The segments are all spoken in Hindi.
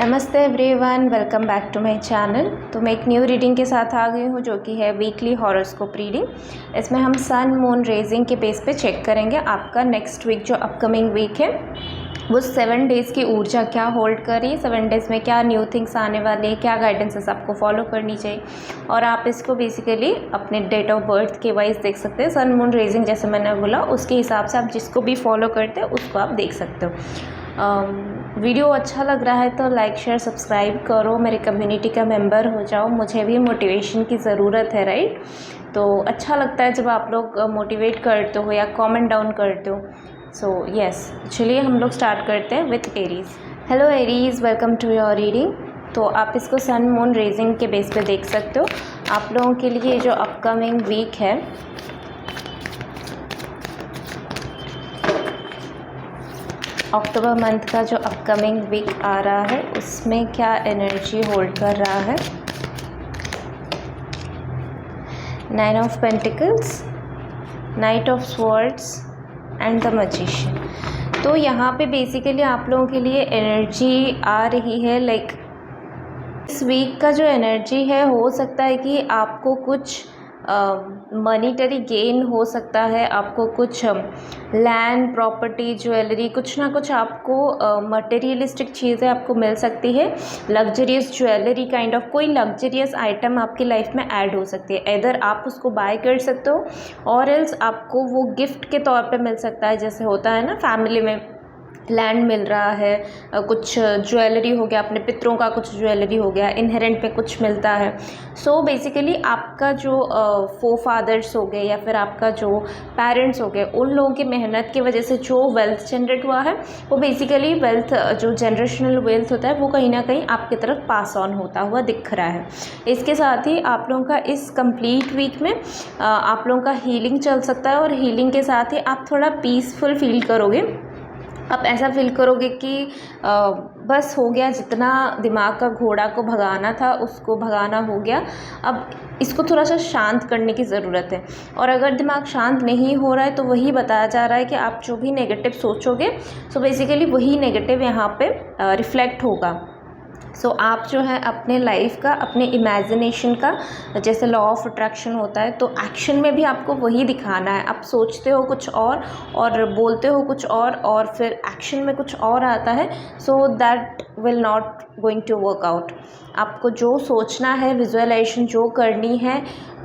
नमस्ते everyone, welcome back to my channel. तो मैं एक न्यू रीडिंग के साथ आ गई हूँ जो कि है वीकली हॉरोस्कोप रीडिंग। इसमें हम सन मून रेजिंग के बेस पे चेक करेंगे आपका नेक्स्ट वीक जो अपकमिंग वीक है वो 7 डेज़ की ऊर्जा क्या होल्ड कर रही है, 7 डेज़ में क्या न्यू थिंग्स आने वाले हैं, क्या गाइडेंसेस आपको फॉलो करनी चाहिए। और आप इसको बेसिकली अपने डेट ऑफ बर्थ के वाइज देख सकते हैं। सन मून रेजिंग जैसे मैंने बोला उसके हिसाब से आप जिसको भी फॉलो करते हैं उसको आप देख सकते हो। वीडियो अच्छा लग रहा है तो लाइक शेयर सब्सक्राइब करो, मेरे कम्युनिटी का मेंबर हो जाओ, मुझे भी मोटिवेशन की ज़रूरत है, राइट। तो अच्छा लगता है जब आप लोग मोटिवेट करते हो या कमेंट डाउन करते हो। सो यस, चलिए हम लोग स्टार्ट करते हैं with Aries. Hello Aries, welcome to your reading. तो आप इसको सन मून रेजिंग के बेस पे देख सकते हो। आप लोगों के लिए जो अपकमिंग वीक है अक्टूबर मंथ का जो अपकमिंग वीक आ रहा है उसमें क्या एनर्जी होल्ड कर रहा है। 9 of pentacles, night of swords and the magician. तो यहाँ पे बेसिकली आप लोगों के लिए एनर्जी आ रही है लाइक इस वीक का जो एनर्जी है हो सकता है कि आपको कुछ मनीटरी गेन हो सकता है, आपको कुछ लैंड प्रॉपर्टी ज्वेलरी कुछ ना कुछ आपको मटेरियलिस्टिक चीज़ें आपको मिल सकती है। लग्जरियस ज्वेलरी काइंड ऑफ कोई लग्जरियस आइटम आपकी लाइफ में ऐड हो सकती है। इधर आप उसको बाय कर सकते हो और एल्स आपको वो गिफ्ट के तौर पे मिल सकता है। जैसे होता है ना फैमिली में लैंड मिल रहा है, कुछ ज्वेलरी हो गया, अपने पितरों का कुछ ज्वेलरी हो गया, इनहेरेंट पे कुछ मिलता है। सो बेसिकली आपका जो फादर्स हो गए या फिर आपका जो पेरेंट्स हो गए उन लोगों की मेहनत की वजह से जो वेल्थ जनरेट हुआ है वो बेसिकली वेल्थ जो जनरेशनल वेल्थ होता है वो कहीं ना कहीं आपकी तरफ पास ऑन होता हुआ दिख रहा है। इसके साथ ही आप लोगों का इस कंप्लीट वीक में आप लोगों का हीलिंग चल सकता है और हीलिंग के साथ ही आप थोड़ा पीसफुल फील करोगे। आप ऐसा फील करोगे कि बस हो गया, जितना दिमाग का घोड़ा को भगाना था उसको भगाना हो गया, अब इसको थोड़ा सा शांत करने की ज़रूरत है। और अगर दिमाग शांत नहीं हो रहा है तो वही बताया जा रहा है कि आप जो भी नेगेटिव सोचोगे सो बेसिकली वही नेगेटिव यहाँ पे रिफ्लेक्ट होगा। सो आप जो है अपने लाइफ का, अपने इमेजिनेशन का, जैसे लॉ ऑफ अट्रैक्शन होता है तो एक्शन में भी आपको वही दिखाना है। आप सोचते हो कुछ और बोलते हो कुछ और फिर एक्शन में कुछ और आता है। So that will not going to work out. आपको जो सोचना है, विजुअलाइजेशन जो करनी है,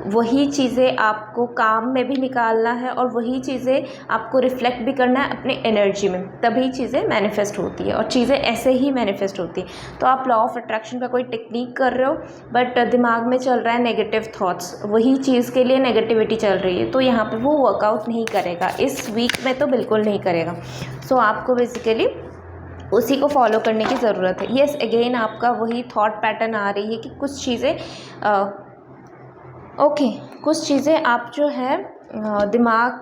वही चीज़ें आपको काम में भी निकालना है और वही चीज़ें आपको रिफ्लेक्ट भी करना है अपने एनर्जी में, तभी चीज़ें मैनिफेस्ट होती है और चीज़ें ऐसे ही मैनिफेस्ट होती है। तो आप लॉ ऑफ अट्रैक्शन का कोई टेक्निक कर रहे हो बट दिमाग में चल रहा है नेगेटिव थॉट्स, वही चीज़ के लिए नेगेटिविटी चल रही है, तो यहाँ पे वो वर्कआउट नहीं करेगा, इस वीक में तो बिल्कुल नहीं करेगा। सो आपको बेसिकली उसी को फॉलो करने की ज़रूरत है। येस, अगेन आपका वही थॉट पैटर्न आ रही है कि कुछ चीज़ें कुछ चीज़ें आप जो है दिमाग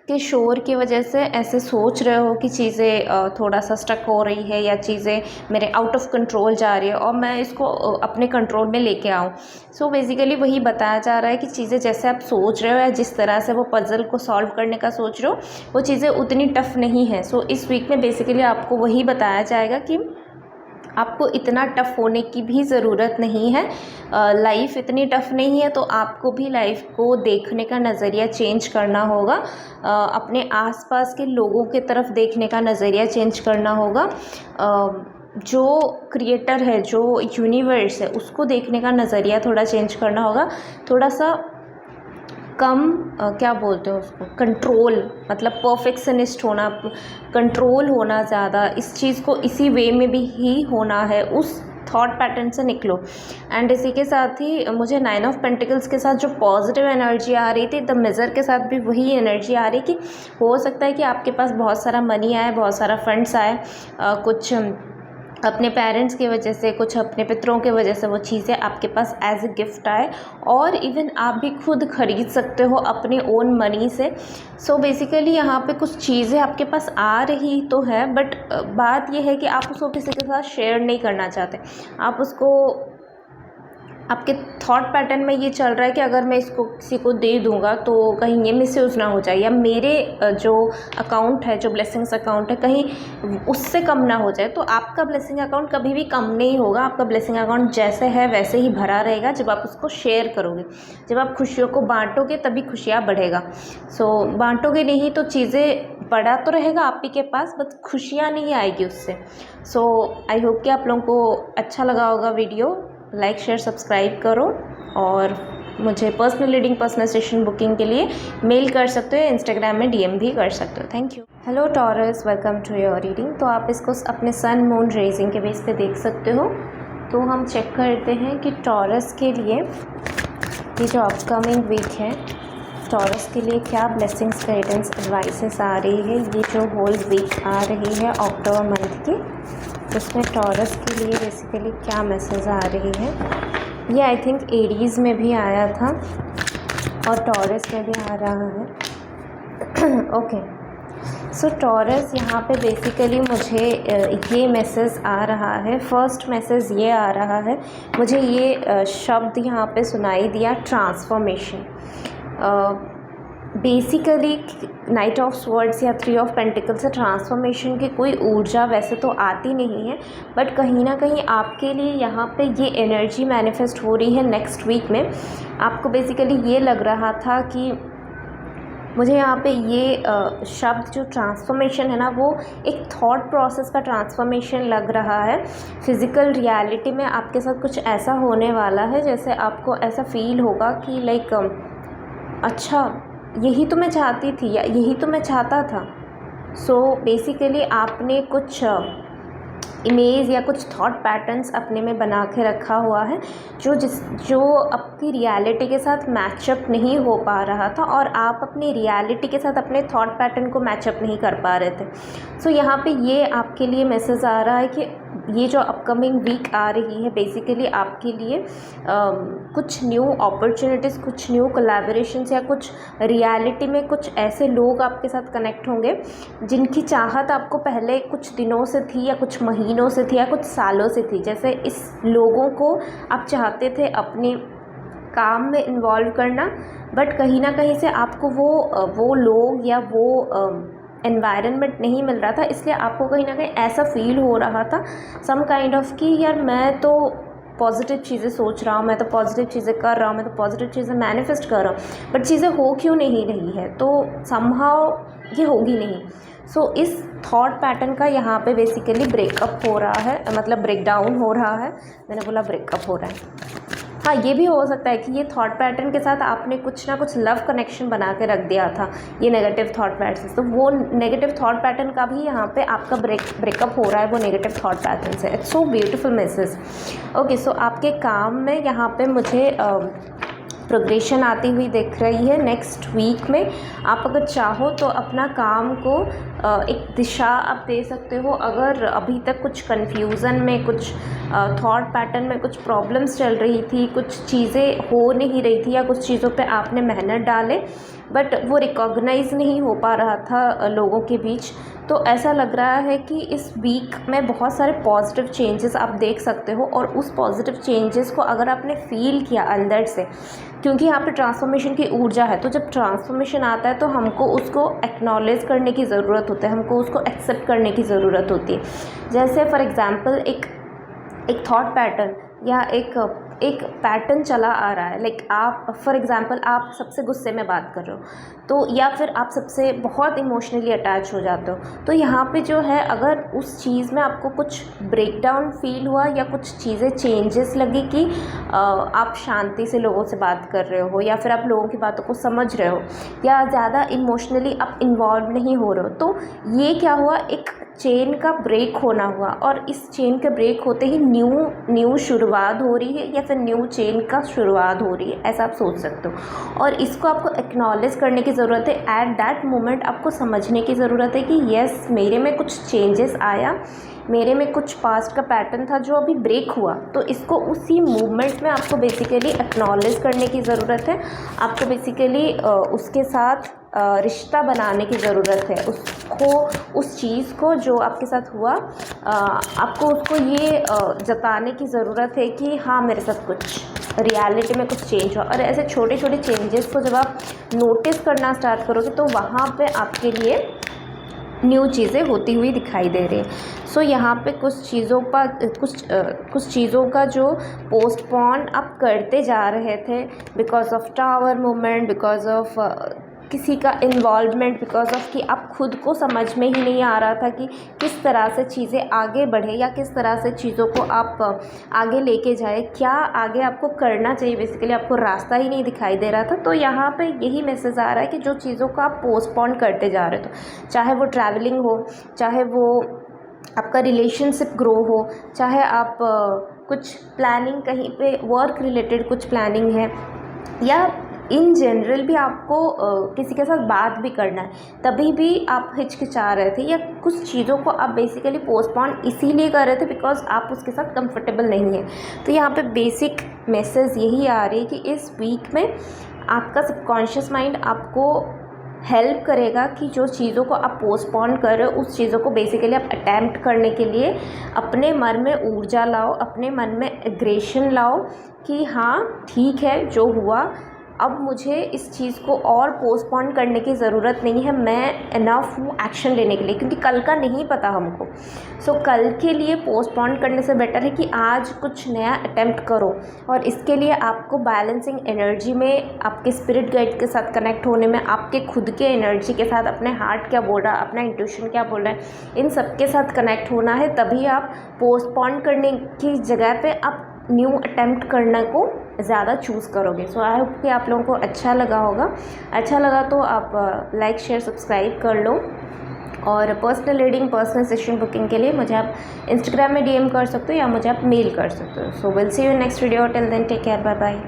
के शोर की वजह से ऐसे सोच रहे हो कि चीज़ें थोड़ा सा स्टक हो रही है या चीज़ें मेरे आउट ऑफ कंट्रोल जा रही है और मैं इसको अपने कंट्रोल में लेके आऊँ। सो बेसिकली वही बताया जा रहा है कि चीज़ें जैसे आप सोच रहे हो या जिस तरह से वो पज़ल को सॉल्व करने का सोच रहे हो वो चीज़ें उतनी टफ नहीं है। सो इस वीक में बेसिकली आपको वही बताया जाएगा कि आपको इतना टफ़ होने की भी ज़रूरत नहीं है। लाइफ इतनी टफ़ नहीं है तो आपको भी लाइफ को देखने का नज़रिया चेंज करना होगा। अपने आसपास के लोगों के तरफ देखने का नज़रिया चेंज करना होगा। जो क्रिएटर है, जो यूनिवर्स है, उसको देखने का नज़रिया थोड़ा चेंज करना होगा। थोड़ा सा कम क्या बोलते हैं उसको, कंट्रोल, मतलब परफेक्शनिस्ट होना, कंट्रोल होना ज़्यादा, इस चीज़ को इसी वे में भी ही होना है, उस थॉट पैटर्न से निकलो। एंड इसी के साथ ही मुझे 9 ऑफ पेंटिकल्स के साथ जो पॉजिटिव एनर्जी आ रही थी, द मेज़र के साथ भी वही एनर्जी आ रही कि हो सकता है कि आपके पास बहुत सारा मनी आए, बहुत सारा फंड्स आए, कुछ अपने पेरेंट्स की वजह से, कुछ अपने पितरों की वजह से वो चीज़ें आपके पास एज ए गिफ्ट आए और इवन आप भी खुद ख़रीद सकते हो अपने ओन मनी से। सो बेसिकली यहाँ पे कुछ चीज़ें आपके पास आ रही तो है बट बात यह है कि आप उसको किसी के साथ शेयर नहीं करना चाहते। आप उसको आपके थॉट पैटर्न में ये चल रहा है कि अगर मैं इसको किसी को दे दूंगा तो कहीं ये मिसयूज़ ना हो जाए, या मेरे जो अकाउंट है, जो ब्लेसिंग्स अकाउंट है, कहीं उससे कम ना हो जाए। तो आपका ब्लेसिंग अकाउंट कभी भी कम नहीं होगा। आपका ब्लेसिंग अकाउंट जैसे है वैसे ही भरा रहेगा जब आप उसको शेयर करोगे। जब आप खुशियों को बांटोगे तभी खुशियाँ बढ़ेगा। सो बांटोगे नहीं तो चीज़ें पड़ा तो रहेगा आप ही के पास, बस खुशियाँ नहीं आएगी उससे। सो आई होप कि आप लोगों को अच्छा लगा होगा वीडियो। लाइक शेयर सब्सक्राइब करो, और मुझे personal reading, personal session booking के लिए मेल कर सकते हो, इंस्टाग्राम में डीएम भी कर सकते हो। Thank you. Hello Taurus, welcome to your reading. तो आप इसको अपने सन मून रेजिंग के बेस पे देख सकते हो। तो हम चेक करते हैं कि टॉरस के लिए ये जो अपकमिंग वीक है, टॉरस के लिए क्या ब्लेसिंग्स, गाइडेंस, एडवाइसेस आ रही है। ये जो होल वीक आ रही है अक्टूबर मंथ की, उसमें टॉरस के लिए बेसिकली क्या मैसेज आ रही है। ये आई थिंक एरीज़ में भी आया था और टॉरस में भी आ रहा है। ओके, सो टॉरस यहाँ पे बेसिकली मुझे ये मैसेज आ रहा है। फर्स्ट मैसेज ये आ रहा है, मुझे ये शब्द यहाँ पे सुनाई दिया, transformation. Basically night of swords या 3 ऑफ पेंटिकल्स से ट्रांसफॉर्मेशन की कोई ऊर्जा वैसे तो आती नहीं है, बट कहीं ना कहीं आपके लिए यहाँ पे ये एनर्जी मैनिफेस्ट हो रही है नेक्स्ट वीक में। आपको बेसिकली ये लग रहा था कि मुझे यहाँ पे ये शब्द जो ट्रांसफॉर्मेशन है ना, वो एक थॉट प्रोसेस का ट्रांसफॉर्मेशन लग रहा है। फिज़िकल रियलिटी में आपके साथ कुछ ऐसा होने वाला है जैसे आपको ऐसा फील होगा कि लाइक अच्छा, यही तो मैं चाहती थी या यही तो मैं चाहता था। सो बेसिकली आपने कुछ इमेज या कुछ थॉट पैटर्न्स अपने में बना के रखा हुआ है जो आपकी रियलिटी के साथ मैचअप नहीं हो पा रहा था, और आप अपनी रियलिटी के साथ अपने थॉट पैटर्न को मैचअप नहीं कर पा रहे थे। सो यहाँ पे ये आपके लिए मैसेज आ रहा है कि ये जो अपकमिंग वीक आ रही है बेसिकली आपके लिए कुछ न्यू अपॉर्चुनिटीज़, कुछ न्यू कोलैबोरेशंस, या कुछ रियलिटी में कुछ ऐसे लोग आपके साथ कनेक्ट होंगे जिनकी चाहत आपको पहले कुछ दिनों से थी, या कुछ महीनों से थी, या कुछ सालों से थी। जैसे इस लोगों को आप चाहते थे अपने काम में इन्वॉल्व करना, बट कहीं ना कहीं से आपको वो लोग या वो एनवायरनमेंट नहीं मिल रहा था, इसलिए आपको कहीं ना कहीं ऐसा फील हो रहा था सम काइंड ऑफ कि यार मैं तो पॉजिटिव चीज़ें सोच रहा हूँ, मैं तो पॉजिटिव चीज़ें कर रहा हूँ, मैं तो पॉजिटिव चीज़ें मैनिफेस्ट कर रहा हूँ, बट चीज़ें हो क्यों नहीं रही है, तो समहाउ ये होगी नहीं। सो इस थॉट पैटर्न का यहाँ पे बेसिकली ब्रेकअप हो रहा है, मतलब ब्रेकडाउन हो रहा है। मैंने बोला ब्रेकअप हो रहा है। हाँ, ये भी हो सकता है कि ये थॉट पैटर्न के साथ आपने कुछ ना कुछ लव कनेक्शन बना के रख दिया था, ये नेगेटिव थॉट पैटर्न, तो वो नेगेटिव थॉट पैटर्न का भी यहाँ पे आपका ब्रेकअप हो रहा है वो नेगेटिव थॉट पैटर्न से। It's so beautiful message. Okay, so आपके काम में यहाँ पे मुझे प्रोग्रेशन आती हुई दिख रही है नेक्स्ट वीक में। आप अगर चाहो तो अपना काम को एक दिशा आप दे सकते हो। अगर अभी तक कुछ कन्फ्यूज़न में, कुछ थॉट पैटर्न में कुछ प्रॉब्लम्स चल रही थी, कुछ चीज़ें हो नहीं रही थी, या कुछ चीज़ों पे आपने मेहनत डाले बट वो रिकॉग्नाइज़ नहीं हो पा रहा था लोगों के बीच, तो ऐसा लग रहा है कि इस वीक में बहुत सारे पॉजिटिव चेंजेस आप देख सकते हो। और उस पॉजिटिव चेंजेस को अगर आपने फ़ील किया अंदर से, क्योंकि यहाँ पे ट्रांसफॉर्मेशन की ऊर्जा है, तो जब ट्रांसफॉर्मेशन आता है तो हमको उसको एक्नॉलेज करने की ज़रूरत होती है, हमको उसको एक्सेप्ट करने की ज़रूरत होती है। जैसे फॉर एग्ज़ाम्पल एक थॉट पैटर्न या एक पैटर्न चला आ रहा है, लाइक आप फॉर एग्ज़ाम्पल आप सबसे गुस्से में बात कर रहे हो, तो या फिर आप सबसे बहुत इमोशनली अटैच हो जाते हो, तो यहाँ पे जो है अगर उस चीज़ में आपको कुछ ब्रेकडाउन फील हुआ या कुछ चीज़ें चेंजेस लगी कि आप शांति से लोगों से बात कर रहे हो, या फिर आप लोगों की बातों को समझ रहे हो, या ज़्यादा इमोशनली आप इन्वॉल्व नहीं हो रहे हो, तो ये क्या हुआ, एक चेन का ब्रेक होना हुआ। और इस चेन के ब्रेक होते ही न्यू शुरुआत हो रही है, या फिर न्यू चेन का शुरुआत हो रही है, ऐसा आप सोच सकते हो। और इसको आपको एक्नॉलेज करने की ज़रूरत है। एट दैट मोमेंट आपको समझने की ज़रूरत है कि येस, मेरे में कुछ चेंजेस आया, मेरे में कुछ पास्ट का पैटर्न था जो अभी ब्रेक हुआ, तो इसको उसी मूवमेंट में आपको बेसिकली एक्नॉलेज करने की ज़रूरत है। आपको बेसिकली उसके साथ रिश्ता बनाने की ज़रूरत है, उसको, उस चीज़ को जो आपके साथ हुआ, आपको उसको ये जताने की ज़रूरत है कि हाँ मेरे साथ कुछ रियलिटी में कुछ चेंज हुआ। और ऐसे छोटे छोटे चेंजेस को जब आप नोटिस करना स्टार्ट करोगे तो वहाँ पे आपके लिए न्यू चीज़ें होती हुई दिखाई दे रही है। सो यहाँ पे कुछ चीज़ों का जो पोस्टपोन आप करते जा रहे थे because of tower movement, because of किसी का इन्वॉल्वमेंट, बिकॉज ऑफ कि आप खुद को समझ में ही नहीं आ रहा था कि किस तरह से चीज़ें आगे बढ़े या किस तरह से चीज़ों को आप आगे लेके जाए, क्या आगे आपको करना चाहिए, बेसिकली आपको रास्ता ही नहीं दिखाई दे रहा था। तो यहाँ पे यही मैसेज आ रहा है कि जो चीज़ों को आप पोस्टपोन करते जा रहे हो, चाहे वो ट्रैवलिंग हो, चाहे वो आपका रिलेशनशिप ग्रो हो, चाहे आप कुछ प्लानिंग कहीं पे वर्क रिलेटेड कुछ प्लानिंग है, या इन जनरल भी आपको किसी के साथ बात भी करना है, तभी भी आप हिचकिचा रहे थे, या कुछ चीज़ों को आप बेसिकली पोस्टपोन इसीलिए कर रहे थे बिकॉज आप उसके साथ कंफर्टेबल नहीं है। तो यहाँ पे बेसिक मैसेज यही आ रही है कि इस वीक में आपका सबकॉन्शियस माइंड आपको हेल्प करेगा कि जो चीज़ों को आप पोस्टपोन कर रहे हो उस चीज़ों को बेसिकली आप अटैम्प्ट करने के लिए अपने मन में ऊर्जा लाओ, अपने मन में एग्रेशन लाओ कि हाँ ठीक है जो हुआ, अब मुझे इस चीज़ को और पोस्टपोन करने की ज़रूरत नहीं है, मैं इनफ हूँ एक्शन लेने के लिए, क्योंकि कल का नहीं पता हमको। सो कल के लिए पोस्टपोन करने से बेटर है कि आज कुछ नया अटेम्प्ट करो। और इसके लिए आपको बैलेंसिंग एनर्जी में, आपके स्पिरिट गाइड के साथ कनेक्ट होने में, आपके खुद के एनर्जी के साथ, अपने हार्ट क्या बोल रहा है, अपना इंट्यूशन क्या बोल रहा है, इन सब के साथ कनेक्ट होना है। तभी आप पोस्टपोन करने की जगह पे आप न्यू अटेम्प्ट करने को ज़्यादा चूज़ करोगे। सो आई होप कि आप लोगों को अच्छा लगा होगा। अच्छा लगा तो आप लाइक शेयर सब्सक्राइब कर लो। और personal reading, personal session booking के लिए मुझे आप इंस्टाग्राम में डीएम कर सकते हो या मुझे आप मेल कर सकते हो। So will see you next video, till then take care, bye bye.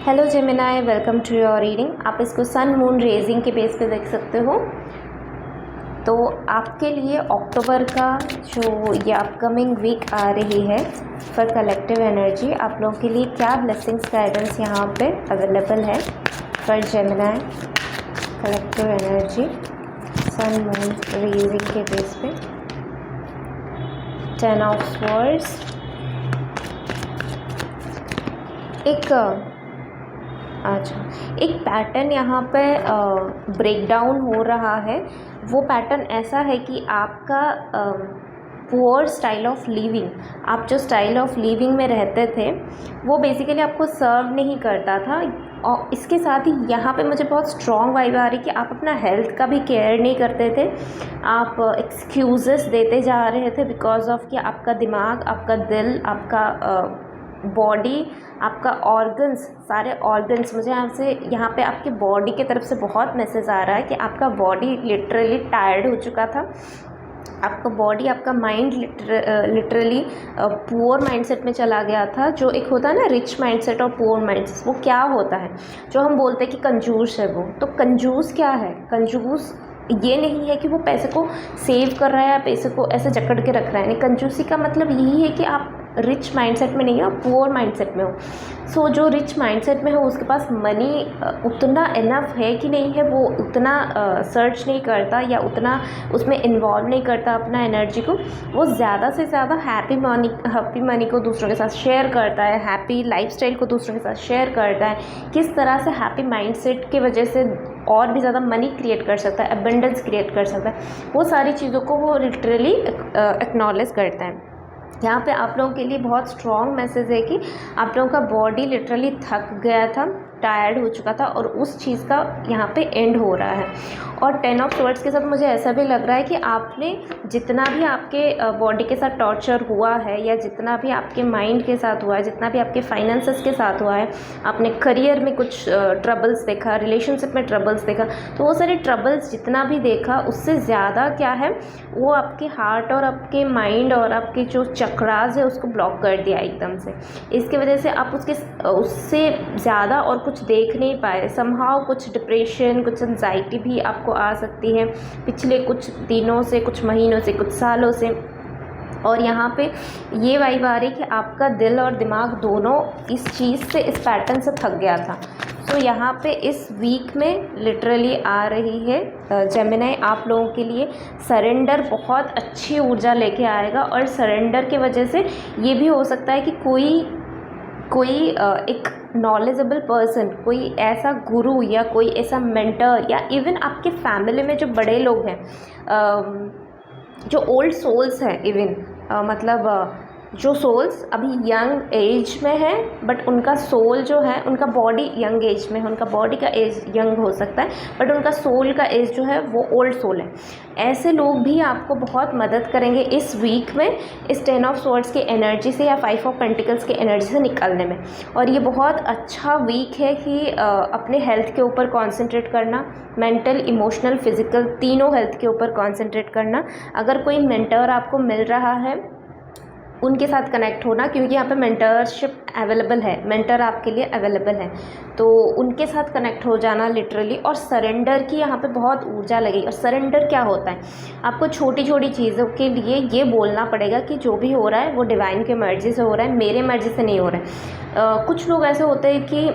Hello Gemini, welcome to your reading. आप इसको सन मून रेजिंग के बेस पे देख सकते हो। तो आपके लिए अक्टूबर का जो ये अपकमिंग वीक आ रही है फॉर कलेक्टिव एनर्जी, आप लोगों के लिए क्या ब्लेसिंग्स गाइडेंस यहाँ पे अवेलेबल है for Gemini collective energy sun moon rising के बेस पे। 10 ऑफ स्वॉर्ड्स, एक पैटर्न यहाँ पे ब्रेक डाउन हो रहा है। वो पैटर्न ऐसा है कि आपका पुअर स्टाइल ऑफ लिविंग, आप जो स्टाइल ऑफ लिविंग में रहते थे वो बेसिकली आपको सर्व नहीं करता था। और इसके साथ ही यहाँ पे मुझे बहुत स्ट्रॉन्ग वाइब आ रही कि आप अपना हेल्थ का भी केयर नहीं करते थे, आप एक्सक्यूज़ेस देते जा रहे थे बिकॉज ऑफ कि आपका दिमाग, आपका दिल, आपका बॉडी, आपका ऑर्गन्स, सारे ऑर्गन्स, मुझे यहाँ पे आपकी बॉडी की तरफ से बहुत मैसेज आ रहा है कि आपका बॉडी लिटरली टायर्ड हो चुका था। आपका बॉडी, आपका माइंड लिटरली पुअर माइंडसेट में चला गया था। जो एक होता है ना रिच माइंडसेट और पुअर माइंडसेट, वो क्या होता है, जो हम बोलते हैं कि कंजूस है वो। तो कंजूस क्या है? कंजूस ये नहीं है कि वो पैसे को सेव कर रहा है या पैसे को ऐसे जकड़ के रख रहा है। नहीं, कंजूसी का मतलब यही है कि आप रिच माइंडसेट में नहीं हो, पुअर माइंडसेट में हो। सो जो रिच माइंडसेट में हो उसके पास मनी उतना इनफ है कि नहीं है, वो उतना सर्च नहीं करता या उतना उसमें इन्वॉल्व नहीं करता अपना एनर्जी को। वो ज़्यादा से ज़्यादा हैप्पी मनी को दूसरों के साथ शेयर करता है, हैप्पी लाइफस्टाइल को दूसरों के साथ शेयर करता है। किस तरह से हैप्पी माइंडसेट की वजह से और भी ज़्यादा मनी क्रिएट कर सकता है, एबंडेंस क्रिएट कर सकता है, वो सारी चीज़ों को वो लिटरली एक्नॉलेज करता है। यहाँ पे आप लोगों के लिए बहुत स्ट्रॉन्ग मैसेज है कि आप लोगों का बॉडी लिटरली थक गया था, टायर्ड हो चुका था और उस चीज़ का यहाँ पे एंड हो रहा है। और 10 ऑफ स्वॉर्ड्स के साथ मुझे ऐसा भी लग रहा है कि आपने जितना भी आपके बॉडी के साथ टॉर्चर हुआ है या जितना भी आपके माइंड के साथ हुआ है, जितना भी आपके फाइनेंसेस के साथ हुआ है, आपने करियर में कुछ ट्रबल्स देखा, रिलेशनशिप में ट्रबल्स देखा, तो वो सारे ट्रबल्स जितना भी देखा उससे ज़्यादा क्या है, वो आपके हार्ट और आपके माइंड और आपके जो चक्रास है उसको ब्लॉक कर दिया एकदम से। इसकी वजह से आप उससे ज़्यादा और कुछ देख नहीं पाए। समहाउ कुछ डिप्रेशन, कुछ एंजाइटी भी आपको आ सकती है पिछले कुछ दिनों से, कुछ महीनों से, कुछ सालों से। और यहाँ पे ये वाइब आ रही कि आपका दिल और दिमाग दोनों इस चीज़ से, इस पैटर्न से थक गया था। तो यहाँ पे इस वीक में लिटरली आ रही है जेमिनी आप लोगों के लिए सरेंडर बहुत अच्छी ऊर्जा लेके आएगा। और सरेंडर की वजह से ये भी हो सकता है कि कोई एक नॉलेजेबल पर्सन, कोई ऐसा गुरु या कोई ऐसा मेंटर या इवन आपके फैमिली में जो बड़े लोग हैं, जो ओल्ड सोल्स हैं, इवन मतलब जो सोल्स अभी यंग एज में है बट उनका सोल जो है, उनका बॉडी यंग एज में है, उनका बॉडी का एज यंग हो सकता है बट उनका सोल का एज जो है वो ओल्ड सोल है। ऐसे लोग भी आपको बहुत मदद करेंगे इस वीक में इस 10 ऑफ स्वॉर्ड्स की एनर्जी से या 5 ऑफ पेंटिकल्स की एनर्जी से निकलने में। और ये बहुत अच्छा वीक है कि अपने हेल्थ के ऊपर कॉन्सेंट्रेट करना, मेंटल, इमोशनल, फिज़िकल, तीनों हेल्थ के ऊपर कॉन्सेंट्रेट करना। अगर कोई मेंटर आपको मिल रहा है उनके साथ कनेक्ट होना, क्योंकि यहाँ पे मेंटरशिप अवेलेबल है, मेंटर आपके लिए अवेलेबल है, तो उनके साथ कनेक्ट हो जाना लिटरली। और सरेंडर की यहाँ पे बहुत ऊर्जा लगेगी। और सरेंडर क्या होता है, आपको छोटी छोटी चीज़ों के लिए ये बोलना पड़ेगा कि जो भी हो रहा है वो डिवाइन की मर्ज़ी से हो रहा है, मेरे मर्ज़ी से नहीं हो रहा है। कुछ लोग ऐसे होते हैं कि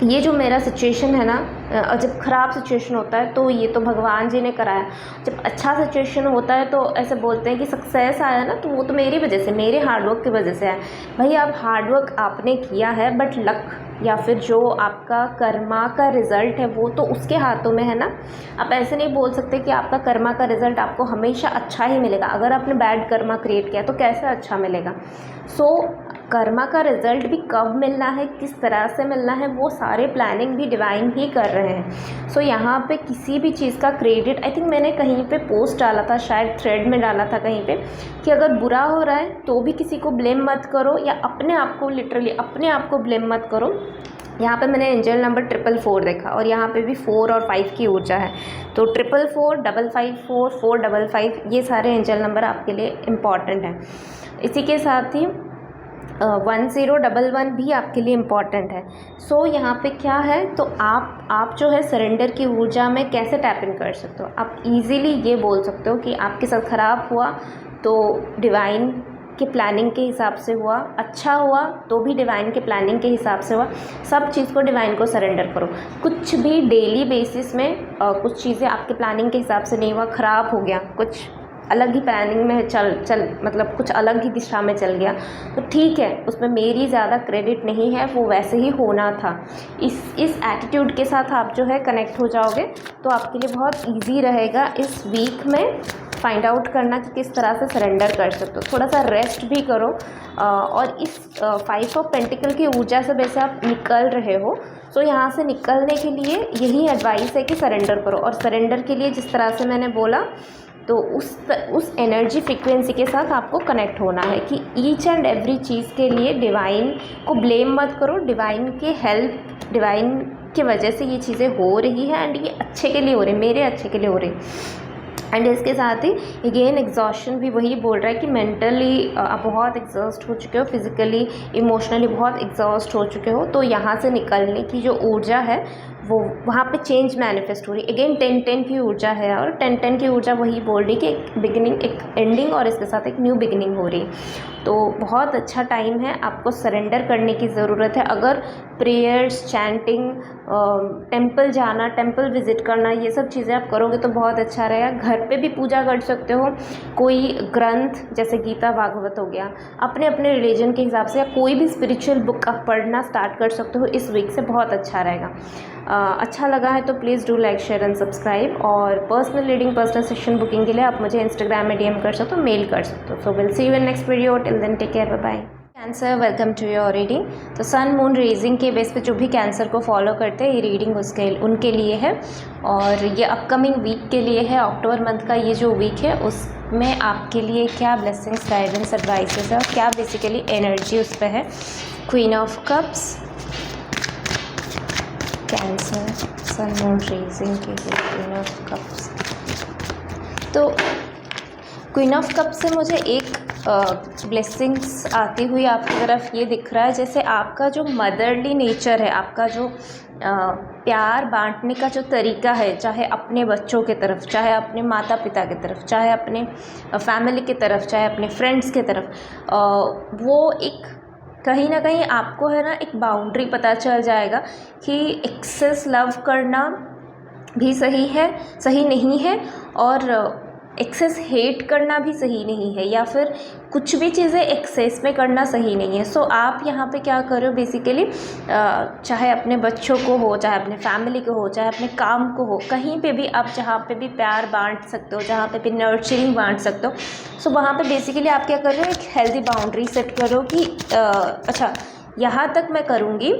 ये जो मेरा सिचुएशन है ना, और जब ख़राब सिचुएशन होता है तो ये तो भगवान जी ने कराया, जब अच्छा सिचुएशन होता है तो ऐसे बोलते हैं कि सक्सेस आया ना तो वो तो मेरी वजह से, मेरे हार्डवर्क की वजह से आया। भाई आप हार्डवर्क आपने किया है बट लक या फिर जो आपका कर्मा का रिज़ल्ट है वो तो उसके हाथों में है ना। आप ऐसे नहीं बोल सकते कि आपका कर्मा का रिज़ल्ट आपको हमेशा अच्छा ही मिलेगा। अगर आपने बैड कर्मा क्रिएट किया तो कैसे अच्छा मिलेगा। कर्मा का रिज़ल्ट भी कब मिलना है, किस तरह से मिलना है, वो सारे प्लानिंग भी डिवाइन ही कर रहे हैं। यहाँ पे किसी भी चीज़ का क्रेडिट, आई थिंक मैंने कहीं पे पोस्ट डाला था, शायद थ्रेड में डाला था कहीं पे, कि अगर बुरा हो रहा है तो भी किसी को ब्लेम मत करो या अपने आप को, लिटरली अपने आप को ब्लेम मत करो। यहाँ पे मैंने एंजल नंबर 444 देखा और यहाँ पे भी 4 और 5 की ऊर्जा है, तो 444, 554, 455 ये सारे एंजल नंबर आपके लिए इम्पॉर्टेंट हैं। इसी के साथ ही 1011 भी आपके लिए इम्पॉर्टेंट है। यहाँ पे क्या है, तो आप जो है सरेंडर की ऊर्जा में कैसे टैप इन कर सकते हो। आप इजीली ये बोल सकते हो कि आपके साथ ख़राब हुआ तो डिवाइन के प्लानिंग के हिसाब से हुआ, अच्छा हुआ तो भी डिवाइन के प्लानिंग के हिसाब से हुआ। सब चीज़ को डिवाइन को सरेंडर करो। कुछ भी डेली बेसिस में कुछ चीज़ें आपके प्लानिंग के हिसाब से नहीं हुआ, ख़राब हो गया, कुछ अलग ही प्लानिंग में चल मतलब कुछ अलग ही दिशा में चल गया, तो ठीक है, उसमें मेरी ज़्यादा क्रेडिट नहीं है, वो वैसे ही होना था। इस एटीट्यूड के साथ आप जो है कनेक्ट हो जाओगे तो आपके लिए बहुत इजी रहेगा इस वीक में फाइंड आउट करना कि किस तरह से सरेंडर कर सकते हो। थोड़ा सा रेस्ट भी करो और इस 5 ऑफ पेंटिकल की ऊर्जा से वैसे आप निकल रहे हो, तो यहाँ से निकलने के लिए यही एडवाइस है कि सरेंडर करो। और सरेंडर के लिए जिस तरह से मैंने बोला, तो उस एनर्जी फ्रिक्वेंसी के साथ आपको कनेक्ट होना है कि ईच एंड एवरी चीज़ के लिए डिवाइन को ब्लेम मत करो, डिवाइन के हेल्प, डिवाइन की वजह से ये चीज़ें हो रही हैं एंड ये अच्छे के लिए हो रही है, मेरे अच्छे के लिए हो रही है। एंड इसके साथ ही अगेन एग्जॉस्शन भी वही बोल रहा है कि मेंटली आप बहुत एग्जॉस्ट हो चुके हो, फिज़िकली इमोशनली बहुत एग्जॉस्ट हो चुके हो, तो यहाँ से निकलने की जो ऊर्जा है वो वहाँ पे चेंज मैनिफेस्ट हो रही है। अगेन 10-10 की ऊर्जा है और 10-10 की ऊर्जा वही बोल रही है कि एक बिगिनिंग, एक एंडिंग और इसके साथ एक न्यू बिगिनिंग हो रही है। तो बहुत अच्छा टाइम है, आपको सरेंडर करने की ज़रूरत है। अगर प्रेयर्स, चैंटिंग, टेंपल जाना, टेंपल विज़िट करना, ये सब चीज़ें आप करोगे तो बहुत अच्छा रहेगा। घर पे भी पूजा कर सकते हो, कोई ग्रंथ जैसे गीता भागवत हो गया, अपने अपने रिलीजन के हिसाब से, या कोई भी स्पिरिचुअल बुक आप पढ़ना स्टार्ट कर सकते हो इस वीक से, बहुत अच्छा रहेगा। अच्छा लगा है तो please do like, share and subscribe. और personal reading, personal session booking के लिए आप मुझे इंस्टाग्राम में DM कर सकते हो, मेल कर सकते हो। So will see you in next video, till then take care, bye bye. Cancer, welcome to your reading. तो सन मून रेजिंग के बेस पे जो भी कैंसर को फॉलो करते हैं, ये रीडिंग उनके लिए है और ये अपकमिंग वीक के लिए है। अक्टूबर मंथ का ये जो वीक है उसमें आपके लिए क्या ब्लेसिंग्स, गाइडेंस, एडवाइसेस है और क्या बेसिकली एनर्जी उस पर है। Queen of cups, Cancer, sun moon rising के लिए क्वीन ऑफ कप्स। तो क्वीन ऑफ कप्स से मुझे एक ब्लेसिंग्स आती हुई आपकी तरफ ये दिख रहा है। जैसे आपका जो मदरली नेचर है, आपका जो प्यार बांटने का जो तरीका है, चाहे अपने बच्चों के तरफ, चाहे अपने माता पिता की तरफ, चाहे अपने फैमिली की तरफ, चाहे अपने फ्रेंड्स की तरफ, वो एक कहीं ना कहीं आपको है ना एक बाउंड्री पता चल जाएगा कि एक्सेस लव करना भी सही नहीं है, और एक्सेस हेट करना भी सही नहीं है, या फिर कुछ भी चीज़ें एक्सेस में करना सही नहीं है। सो आप यहाँ पे क्या करो बेसिकली, चाहे अपने बच्चों को हो, चाहे अपने फैमिली को हो, चाहे अपने काम को हो, कहीं पे भी आप जहाँ पे भी प्यार बांट सकते हो, जहाँ पे भी नर्चरिंग बांट सकते हो, सो वहाँ पे बेसिकली आप क्या कर रहे हो, एक हेल्दी बाउंड्री सेट करो कि अच्छा यहाँ तक मैं करूँगी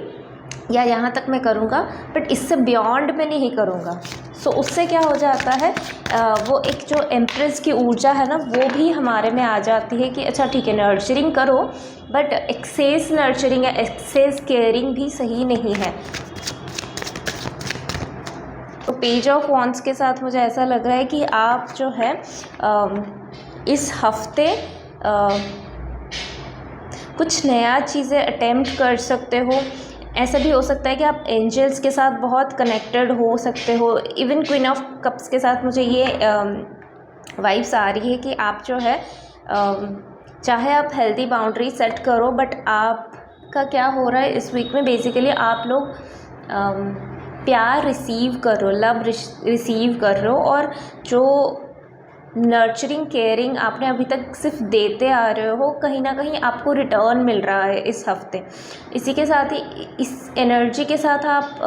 या यहाँ तक मैं करूँगा, बट इससे बियॉन्ड मैं नहीं करूँगा। सो उससे क्या हो जाता है, वो एक जो एम्प्रेस की ऊर्जा है ना, वो भी हमारे में आ जाती है कि अच्छा ठीक है नर्चरिंग करो, बट एक्सेस नर्चरिंग या एक्सेस केयरिंग भी सही नहीं है। तो पेज ऑफ वॉन्ड्स के साथ मुझे ऐसा लग रहा है कि आप जो है इस हफ्ते कुछ नया चीज़ें अटेम्प्ट कर सकते हो। ऐसा भी हो सकता है कि आप एंजल्स के साथ बहुत कनेक्टेड हो सकते हो। इवन क्वीन ऑफ कप्स के साथ मुझे ये वाइब्स आ रही है कि आप जो है चाहे आप हेल्दी बाउंड्री सेट करो, बट आपका क्या हो रहा है इस वीक में, बेसिकली आप लोग प्यार रिसीव कर रहे हो, लव रिसीव कर रहे हो, और जो नर्चरिंग केयरिंग आपने अभी तक सिर्फ देते आ रहे हो, कहीं ना कहीं आपको रिटर्न मिल रहा है इस हफ्ते। इसी के साथ ही इस एनर्जी के साथ आप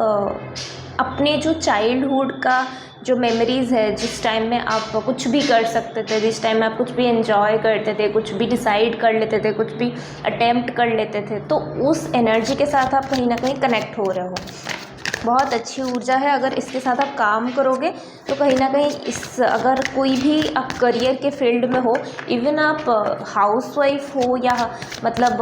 अपने जो चाइल्डहुड का जो मेमोरीज़ है, जिस टाइम में आप कुछ भी कर सकते थे, जिस टाइम में आप कुछ भी एंजॉय करते थे, कुछ भी डिसाइड कर लेते थे, कुछ भी अटेम्प्ट कर लेते थे, तो उस एनर्जी के साथ आप कहीं ना कहीं कनेक्ट हो रहे हो। बहुत अच्छी ऊर्जा है। अगर इसके साथ आप काम करोगे तो कहीं ना कहीं इस अगर कोई भी आप करियर के फील्ड में हो, इवन आप हाउसवाइफ हो या मतलब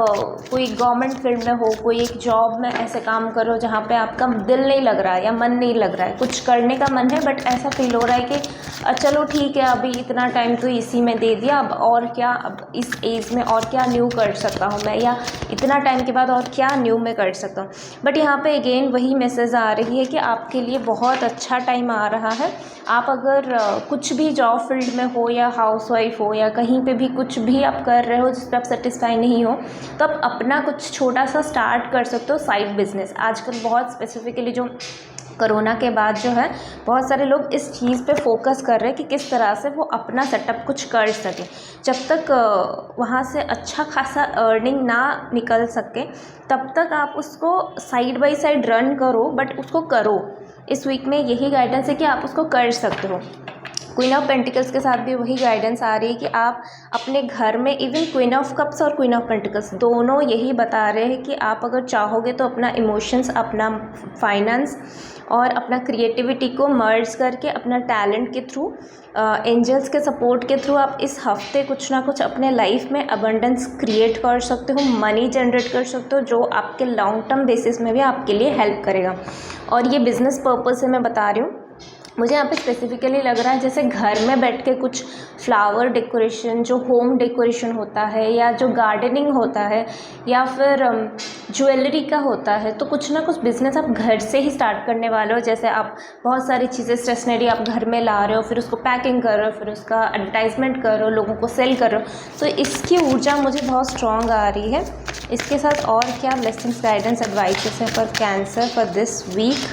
कोई गवर्नमेंट फील्ड में हो, कोई एक जॉब में ऐसे काम करो जहाँ पे आपका दिल नहीं लग रहा है या मन नहीं लग रहा है, कुछ करने का मन है बट ऐसा फील हो रहा है कि चलो ठीक है अभी इतना टाइम तो इसी में दे दिया, अब और क्या, अब इस एज में और क्या न्यू कर सकता हूँ मैं, या इतना टाइम के बाद और क्या न्यू मैं कर सकता हूँ। बट यहाँ पे अगेन वही मैसेज आ रही है कि आपके लिए बहुत अच्छा टाइम आ रहा है। आप अगर कुछ भी जॉब फील्ड में हो या हाउसवाइफ हो या कहीं पे भी कुछ भी आप कर रहे हो जिस पर आप सेटिस्फाई नहीं हो, तो आप अपना कुछ छोटा सा स्टार्ट कर सकते हो साइड बिजनेस। आजकल बहुत स्पेसिफिकली जो कोरोना के बाद जो है बहुत सारे लोग इस चीज़ पे फोकस कर रहे हैं कि किस तरह से वो अपना सेटअप कुछ कर सके। जब तक वहाँ से अच्छा खासा अर्निंग ना निकल सके तब तक आप उसको साइड बाय साइड रन करो, बट उसको करो। इस वीक में यही गाइडेंस है कि आप उसको कर सकते हो। क्वीन ऑफ पेंटिकल्स के साथ भी वही गाइडेंस आ रही है कि आप अपने घर में, इवन क्वीन ऑफ कप्स और क्वीन ऑफ पेंटिकल्स दोनों यही बता रहे हैं कि आप अगर चाहोगे तो अपना इमोशंस, अपना फाइनेंस और अपना क्रिएटिविटी को मर्ज करके अपना टैलेंट के थ्रू, एंजल्स के सपोर्ट के थ्रू आप इस हफ्ते कुछ ना कुछ अपने लाइफ में अबंडेंस क्रिएट कर सकते हो, मनी जनरेट कर सकते हो, जो आपके लॉन्ग टर्म बेसिस में भी आपके लिए हेल्प करेगा। और ये बिज़नेस पर्पज़ से मैं बता रही हूँ। मुझे यहाँ पे स्पेसिफिकली लग रहा है जैसे घर में बैठ के कुछ फ्लावर डेकोरेशन, जो होम डेकोरेशन होता है या जो गार्डनिंग होता है या फिर ज्वेलरी का होता है, तो कुछ ना कुछ बिज़नेस आप घर से ही स्टार्ट करने वाले हो। जैसे आप बहुत सारी चीज़ें, स्टेशनरी आप घर में ला रहे हो, फिर उसको पैकिंग कर रहे हो, फिर उसका एडवर्टाइजमेंट कर रहे हो, लोगों को सेल कर रहे हो। तो इसकी ऊर्जा मुझे बहुत स्ट्रॉन्ग आ रही है। इसके साथ और क्या ब्लेसिंग्स, गाइडेंस, एडवाइसेस है for Cancer for this week?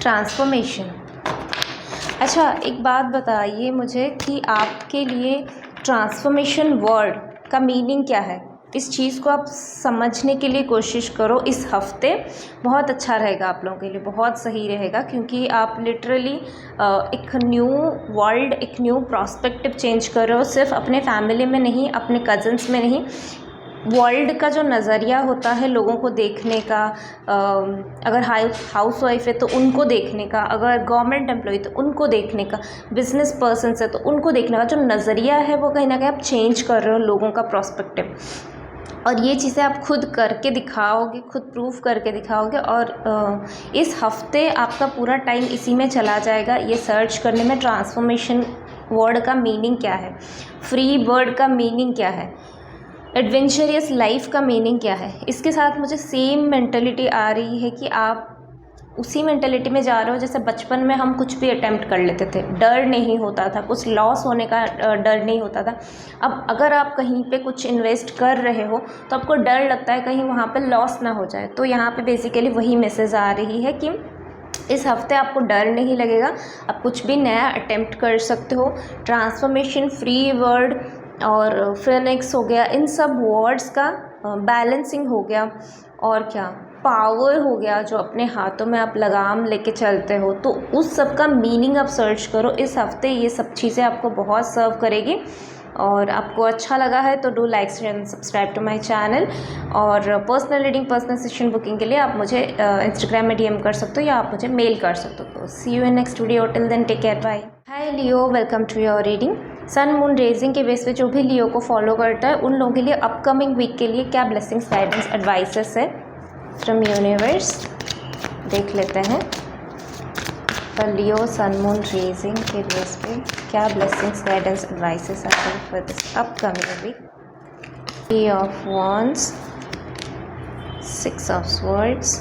Transformation. अच्छा, एक बात बताइए मुझे कि आपके लिए ट्रांसफॉर्मेशन वर्ड का मीनिंग क्या है? इस चीज़ को आप समझने के लिए कोशिश करो। इस हफ्ते बहुत अच्छा रहेगा आप लोगों के लिए, बहुत सही रहेगा, क्योंकि आप लिटरली एक न्यू वर्ल्ड, एक न्यू प्रॉस्पेक्टिव चेंज कर रहे हो। सिर्फ अपने फैमिली में नहीं, अपने कज़न्स में नहीं, वर्ल्ड का जो नज़रिया होता है लोगों को देखने का, अगर हाउस वाइफ है तो उनको देखने का, अगर गवर्नमेंट एम्प्लॉय तो उनको देखने का, बिजनेस पर्सन है तो उनको देखने का जो नज़रिया है वो कहीं ना कहीं आप चेंज कर रहे हो, लोगों का प्रॉस्पेक्टिव। और ये चीज़ें आप खुद करके दिखाओगे, खुद प्रूफ करके दिखाओगे। और इस हफ्ते आपका पूरा टाइम इसी में चला जाएगा, ये सर्च करने में, ट्रांसफॉर्मेशन वर्ड का मीनिंग क्या है, फ्री बर्ड का मीनिंग क्या है, एडवेंचरियस लाइफ का मीनिंग क्या है। इसके साथ मुझे सेम मेंटलिटी आ रही है कि आप उसी मेंटलिटी में जा रहे हो जैसे बचपन में हम कुछ भी अटेम्प्ट कर लेते थे, डर नहीं होता था, कुछ लॉस होने का डर नहीं होता था। अब अगर आप कहीं पे कुछ इन्वेस्ट कर रहे हो तो आपको डर लगता है कहीं वहाँ पे लॉस ना हो जाए। तो यहाँ पे बेसिकली वही मैसेज आ रही है कि इस हफ्ते आपको डर नहीं लगेगा, आप कुछ भी नया अटेम्प्ट कर सकते हो। ट्रांसफॉर्मेशन, फ्री वर्ड और फिनिक्स हो गया, इन सब वर्ड्स का बैलेंसिंग हो गया, और क्या पावर हो गया, जो अपने हाथों में आप लगाम लेके चलते हो, तो उस सब का मीनिंग आप सर्च करो। इस हफ्ते ये सब चीज़ें आपको बहुत सर्व करेगी। और आपको अच्छा लगा है तो do like share and subscribe to my channel. और personal reading, personal session booking के लिए आप मुझे इंस्टाग्राम में डीएम कर सकते हो या आप मुझे मेल कर सकते हो। तो see you in next video, till then take care, bye. Hi Leo, welcome to your reading. Sun moon rising के बेस पे जो भी लियो को फॉलो करता है उन लोगों के लिए अपकमिंग वीक के लिए क्या ब्लेसिंग्स, गाइडेंस, एडवाइसेस है फ्रॉम यूनिवर्स, देख लेते हैं। पर लियो सन मून रेजिंग के बेस पे क्या ब्लेसिंग्स, गाइडेंस, एडवाइसेस आते for this upcoming week. 3 of wands, 6 of swords,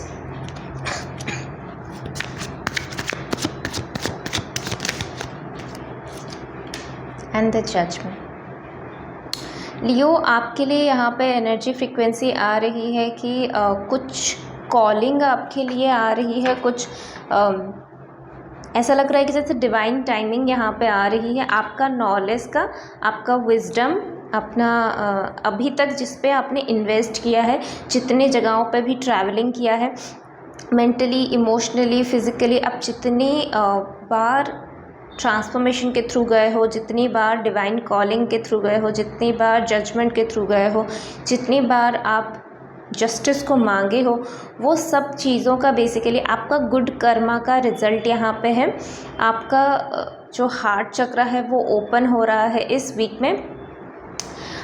and the judgement. Leo, आपके लिए यहाँ पे एनर्जी फ्रीक्वेंसी आ रही है कि कुछ कॉलिंग आपके लिए आ रही है, कुछ ऐसा लग रहा है कि जैसे डिवाइन टाइमिंग यहाँ पे आ रही है। आपका नॉलेज का, आपका विजडम, अपना अभी तक जिस पे आपने इन्वेस्ट किया है, जितने जगहों पे भी ट्रैवलिंग किया है, मेंटली, इमोशनली, फिज़िकली, आप जितनी बार ट्रांसफॉर्मेशन के थ्रू गए हो, जितनी बार डिवाइन कॉलिंग के थ्रू गए हो, जितनी बार जजमेंट के थ्रू गए हो, जितनी बार आप जस्टिस को मांगे हो, वो सब चीज़ों का बेसिकली आपका गुड कर्मा का रिज़ल्ट यहाँ पे है। आपका जो हार्ट चक्र है वो ओपन हो रहा है इस वीक में।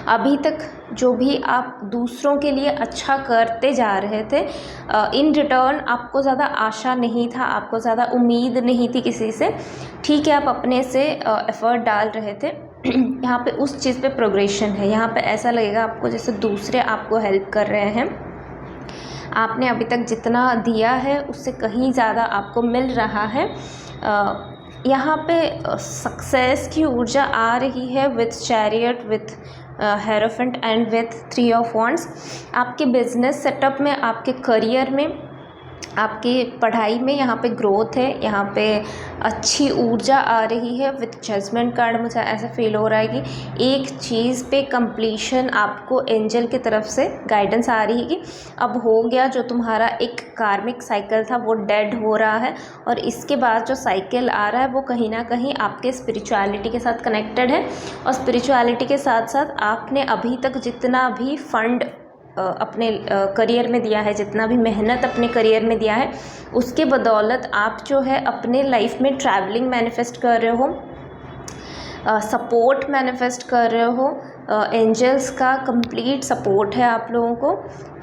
अभी तक जो भी आप दूसरों के लिए अच्छा करते जा रहे थे, इन रिटर्न आपको ज़्यादा आशा नहीं था, आपको ज़्यादा उम्मीद नहीं थी किसी से। ठीक है, आप अपने से एफ़र्ट डाल रहे थे, यहाँ पे उस चीज़ पे प्रोग्रेशन है। यहाँ पे ऐसा लगेगा आपको जैसे दूसरे आपको हेल्प कर रहे हैं। आपने अभी तक जितना दिया है उससे कहीं ज़्यादा आपको मिल रहा है। यहाँ पे सक्सेस की ऊर्जा आ रही है with chariot, with hierophant and with 3 of wands। आपके बिजनेस सेटअप में, आपके करियर में, आपकी पढ़ाई में यहाँ पे ग्रोथ है, यहाँ पे अच्छी ऊर्जा आ रही है। विथ जजमेंट कार्ड मुझे ऐसा फील हो रहा है कि एक चीज़ पे कंप्लीशन आपको एंजल की तरफ से गाइडेंस आ रही है कि अब हो गया, जो तुम्हारा एक कार्मिक साइकिल था वो डेड हो रहा है, और इसके बाद जो साइकिल आ रहा है वो कहीं ना कहीं आपके स्पिरिचुअलिटी के साथ कनेक्टेड है। और स्पिरिचुअलिटी के साथ साथ आपने अभी तक जितना भी फंड अपने करियर में दिया है, जितना भी मेहनत अपने करियर में दिया है, उसके बदौलत आप जो है अपने लाइफ में ट्रैवलिंग मैनिफेस्ट कर रहे हो, सपोर्ट मैनिफेस्ट कर रहे हो, एंजल्स का कंप्लीट सपोर्ट है आप लोगों को।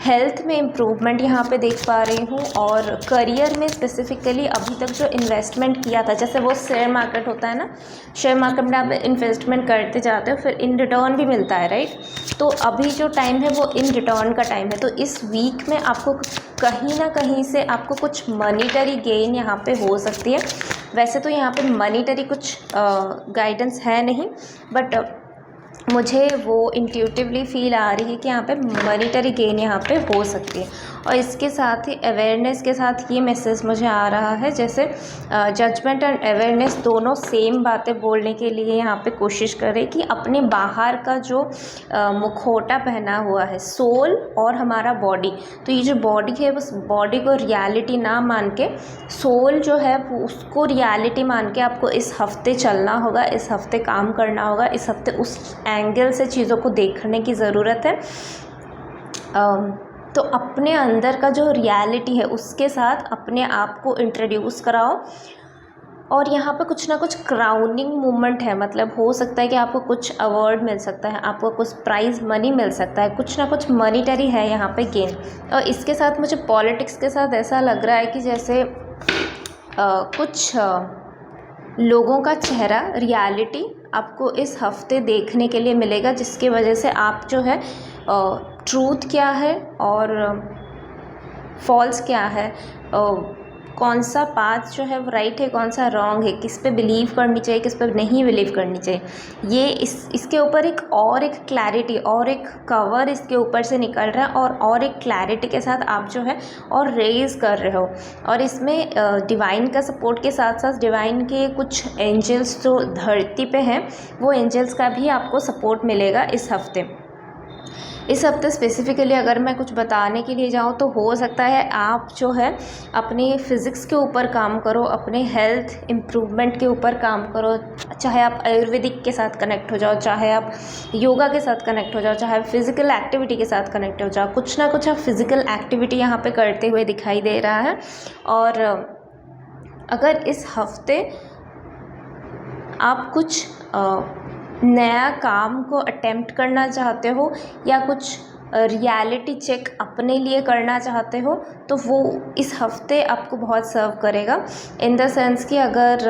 हेल्थ में इम्प्रूवमेंट यहाँ पे देख पा रही हूँ, और करियर में स्पेसिफिकली अभी तक जो इन्वेस्टमेंट किया था, जैसे वो शेयर मार्केट होता है ना, शेयर मार्केट में आप इन्वेस्टमेंट करते जाते हो, फिर इन रिटर्न भी मिलता है, राइट। तो अभी जो टाइम है वो इन रिटर्न का टाइम है। तो इस वीक में आपको कहीं ना कहीं से आपको कुछ मनीटरी गेन यहाँ पे हो सकती है। वैसे तो यहाँ पे मनीटरी कुछ गाइडेंस है नहीं, बट मुझे वो इंट्यूटिवली फील आ रही है कि यहाँ पे मनीटरी गेन यहाँ पे हो सकती है। और इसके साथ ही अवेयरनेस के साथ ये मैसेज मुझे आ रहा है, जैसे जजमेंट एंड अवेयरनेस दोनों सेम बातें बोलने के लिए यहाँ पे कोशिश करें कि अपने बाहर का जो मुखौटा पहना हुआ है, सोल और हमारा बॉडी, तो ये जो बॉडी है उस बॉडी को रियलिटी ना मान के सोल जो है उसको रियलिटी मान के आपको इस हफ्ते चलना होगा, इस हफ्ते काम करना होगा, इस हफ्ते उस एंगल से चीज़ों को देखने की ज़रूरत है। तो अपने अंदर का जो रियलिटी है उसके साथ अपने आप को इंट्रोड्यूस कराओ। और यहाँ पे कुछ ना कुछ क्राउनिंग मूवमेंट है, मतलब हो सकता है कि आपको कुछ अवार्ड मिल सकता है, आपको कुछ प्राइज़ मनी मिल सकता है, कुछ ना कुछ मनीटरी है यहाँ पे गेन। और इसके साथ मुझे पॉलिटिक्स के साथ ऐसा लग रहा है कि जैसे कुछ लोगों का चेहरा, रियलिटी आपको इस हफ्ते देखने के लिए मिलेगा, जिसकी वजह से आप जो है ट्रूथ क्या है और फॉल्स क्या है, कौन सा पाथ जो है वो राइट है, कौन सा रॉन्ग है, किस पे बिलीव करनी चाहिए, किस पे नहीं बिलीव करनी चाहिए, ये इसके ऊपर एक क्लैरिटी और एक कवर इसके ऊपर से निकल रहा है और एक क्लैरिटी के साथ आप जो है और रेज कर रहे हो। और इसमें डिवाइन का सपोर्ट के साथ साथ डिवाइन के कुछ एंजल्स जो धरती पे हैं वो एंजल्स का भी आपको सपोर्ट मिलेगा इस हफ्ते। इस हफ्ते स्पेसिफ़िकली अगर मैं कुछ बताने के लिए जाऊँ तो हो सकता है आप जो है अपने फ़िज़िक्स के ऊपर काम करो, अपने हेल्थ इम्प्रूवमेंट के ऊपर काम करो, चाहे आप आयुर्वेदिक के साथ कनेक्ट हो जाओ, चाहे आप योगा के साथ कनेक्ट हो जाओ, चाहे फ़िज़िकल एक्टिविटी के साथ कनेक्ट हो जाओ, कुछ ना कुछ आप फ़िज़िकल एक्टिविटी यहाँ पे करते हुए दिखाई दे रहा है। और अगर इस हफ्ते आप कुछ नया काम को अटेम्प्ट करना चाहते हो या कुछ रियलिटी चेक अपने लिए करना चाहते हो तो वो इस हफ्ते आपको बहुत सर्व करेगा। इन द सेंस कि अगर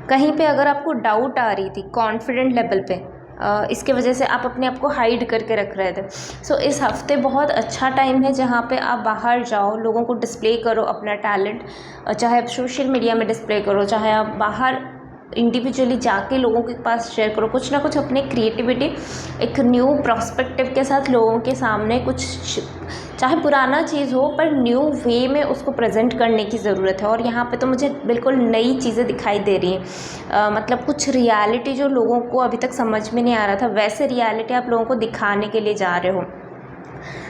कहीं पे अगर आपको डाउट आ रही थी कॉन्फिडेंट लेवल पे, इसके वजह से आप अपने आप को हाइड करके रख रहे थे, सो इस हफ्ते बहुत अच्छा टाइम है जहाँ पे आप बाहर जाओ, लोगों को डिस्प्ले करो अपना टैलेंट, चाहे आप सोशल मीडिया में डिस्प्ले करो, चाहे आप बाहर इंडिविजुअली जाके लोगों के पास शेयर करो, कुछ ना कुछ अपने क्रिएटिविटी एक न्यू प्रोस्पेक्टिव के साथ लोगों के सामने कुछ, चाहे पुराना चीज़ हो पर न्यू वे में उसको प्रेजेंट करने की ज़रूरत है। और यहाँ पे तो मुझे बिल्कुल नई चीज़ें दिखाई दे रही हैं, मतलब कुछ रियलिटी जो लोगों को अभी तक समझ में नहीं आ रहा था वैसे रियलिटी आप लोगों को दिखाने के लिए जा रहे हो।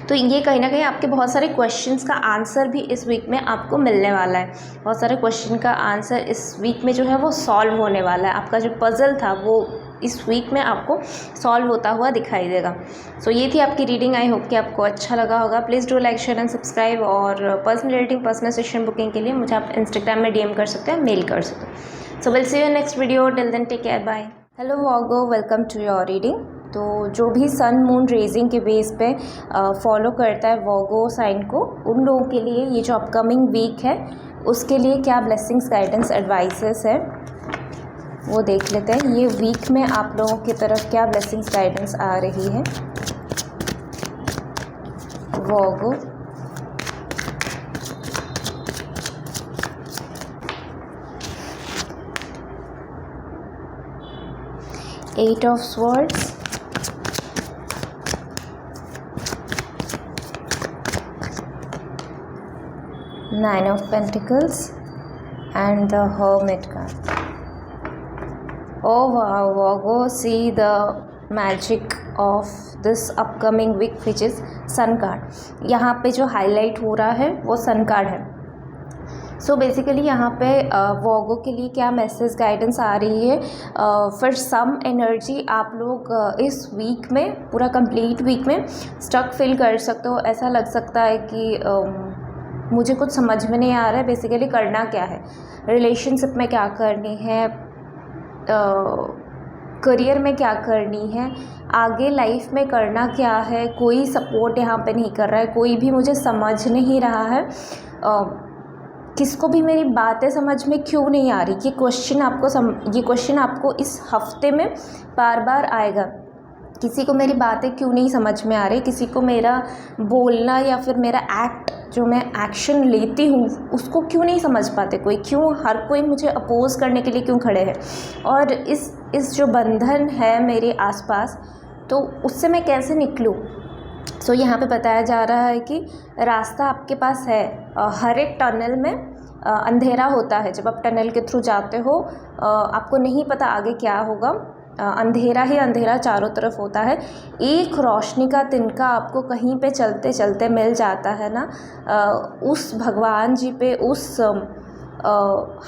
तो ये कहीं ना कहीं आपके बहुत सारे क्वेश्चंस का आंसर भी इस वीक में आपको मिलने वाला है। बहुत सारे क्वेश्चन का आंसर इस वीक में जो है वो सॉल्व होने वाला है। आपका जो पज़ल था वो इस वीक में आपको सॉल्व होता हुआ दिखाई देगा। सो ये थी आपकी रीडिंग। आई होप कि आपको अच्छा लगा होगा। Please do like, share and subscribe. और personal reading, personal session booking के लिए मुझे आप इंस्टाग्राम में DM कर सकते हैं, मेल कर सकते हैं। So will see you next video. Till then take care, bye. Hello Virgo, welcome to your reading. तो जो भी सन मून रेजिंग के बेस पे फॉलो करता है वॉर्गो साइन को, उन लोगों के लिए ये जो अपकमिंग वीक है उसके लिए क्या ब्लेसिंग्स, गाइडेंस, एडवाइसेस है वो देख लेते हैं। ये वीक में आप लोगों की तरफ क्या ब्लेसिंग्स, गाइडेंस आ रही है Virgo. Eight of swords, Nine of Pentacles and the Hermit card. Oh wow, Virgo, see the magic of this upcoming week which is Sun card. यहाँ पे जो हाईलाइट हो रहा है वो Sun card है। सो बेसिकली यहाँ पे वॉर्गो के लिए क्या मैसेज, गाइडेंस आ रही है। फॉर सम एनर्जी आप लोग इस वीक में, पूरा कंप्लीट वीक में स्टक फील कर सकते हो। ऐसा लग सकता है कि मुझे कुछ समझ में नहीं आ रहा है बेसिकली करना क्या है, रिलेशनशिप में क्या करनी है, करियर में क्या करनी है, आगे लाइफ में करना क्या है। कोई सपोर्ट यहाँ पे नहीं कर रहा है, कोई भी मुझे समझ नहीं रहा है, किसको भी मेरी बातें समझ में क्यों नहीं आ रही। ये क्वेश्चन आपको इस हफ्ते में बार बार आएगा। किसी को मेरी बातें क्यों नहीं समझ में आ रही, किसी को मेरा बोलना या फिर मेरा एक्ट, जो मैं एक्शन लेती हूँ उसको क्यों नहीं समझ पाते कोई, क्यों हर कोई मुझे अपोज करने के लिए क्यों खड़े हैं। और इस जो बंधन है मेरे आसपास, तो उससे मैं कैसे निकलूँ। सो यहाँ पे बताया जा रहा है कि रास्ता आपके पास है। हर एक टनल में अंधेरा होता है। जब आप टनल के थ्रू जाते हो आपको नहीं पता आगे क्या होगा, अंधेरा ही अंधेरा चारों तरफ होता है। एक रोशनी का तिनका आपको कहीं पे चलते चलते मिल जाता है ना, उस भगवान जी पे, उस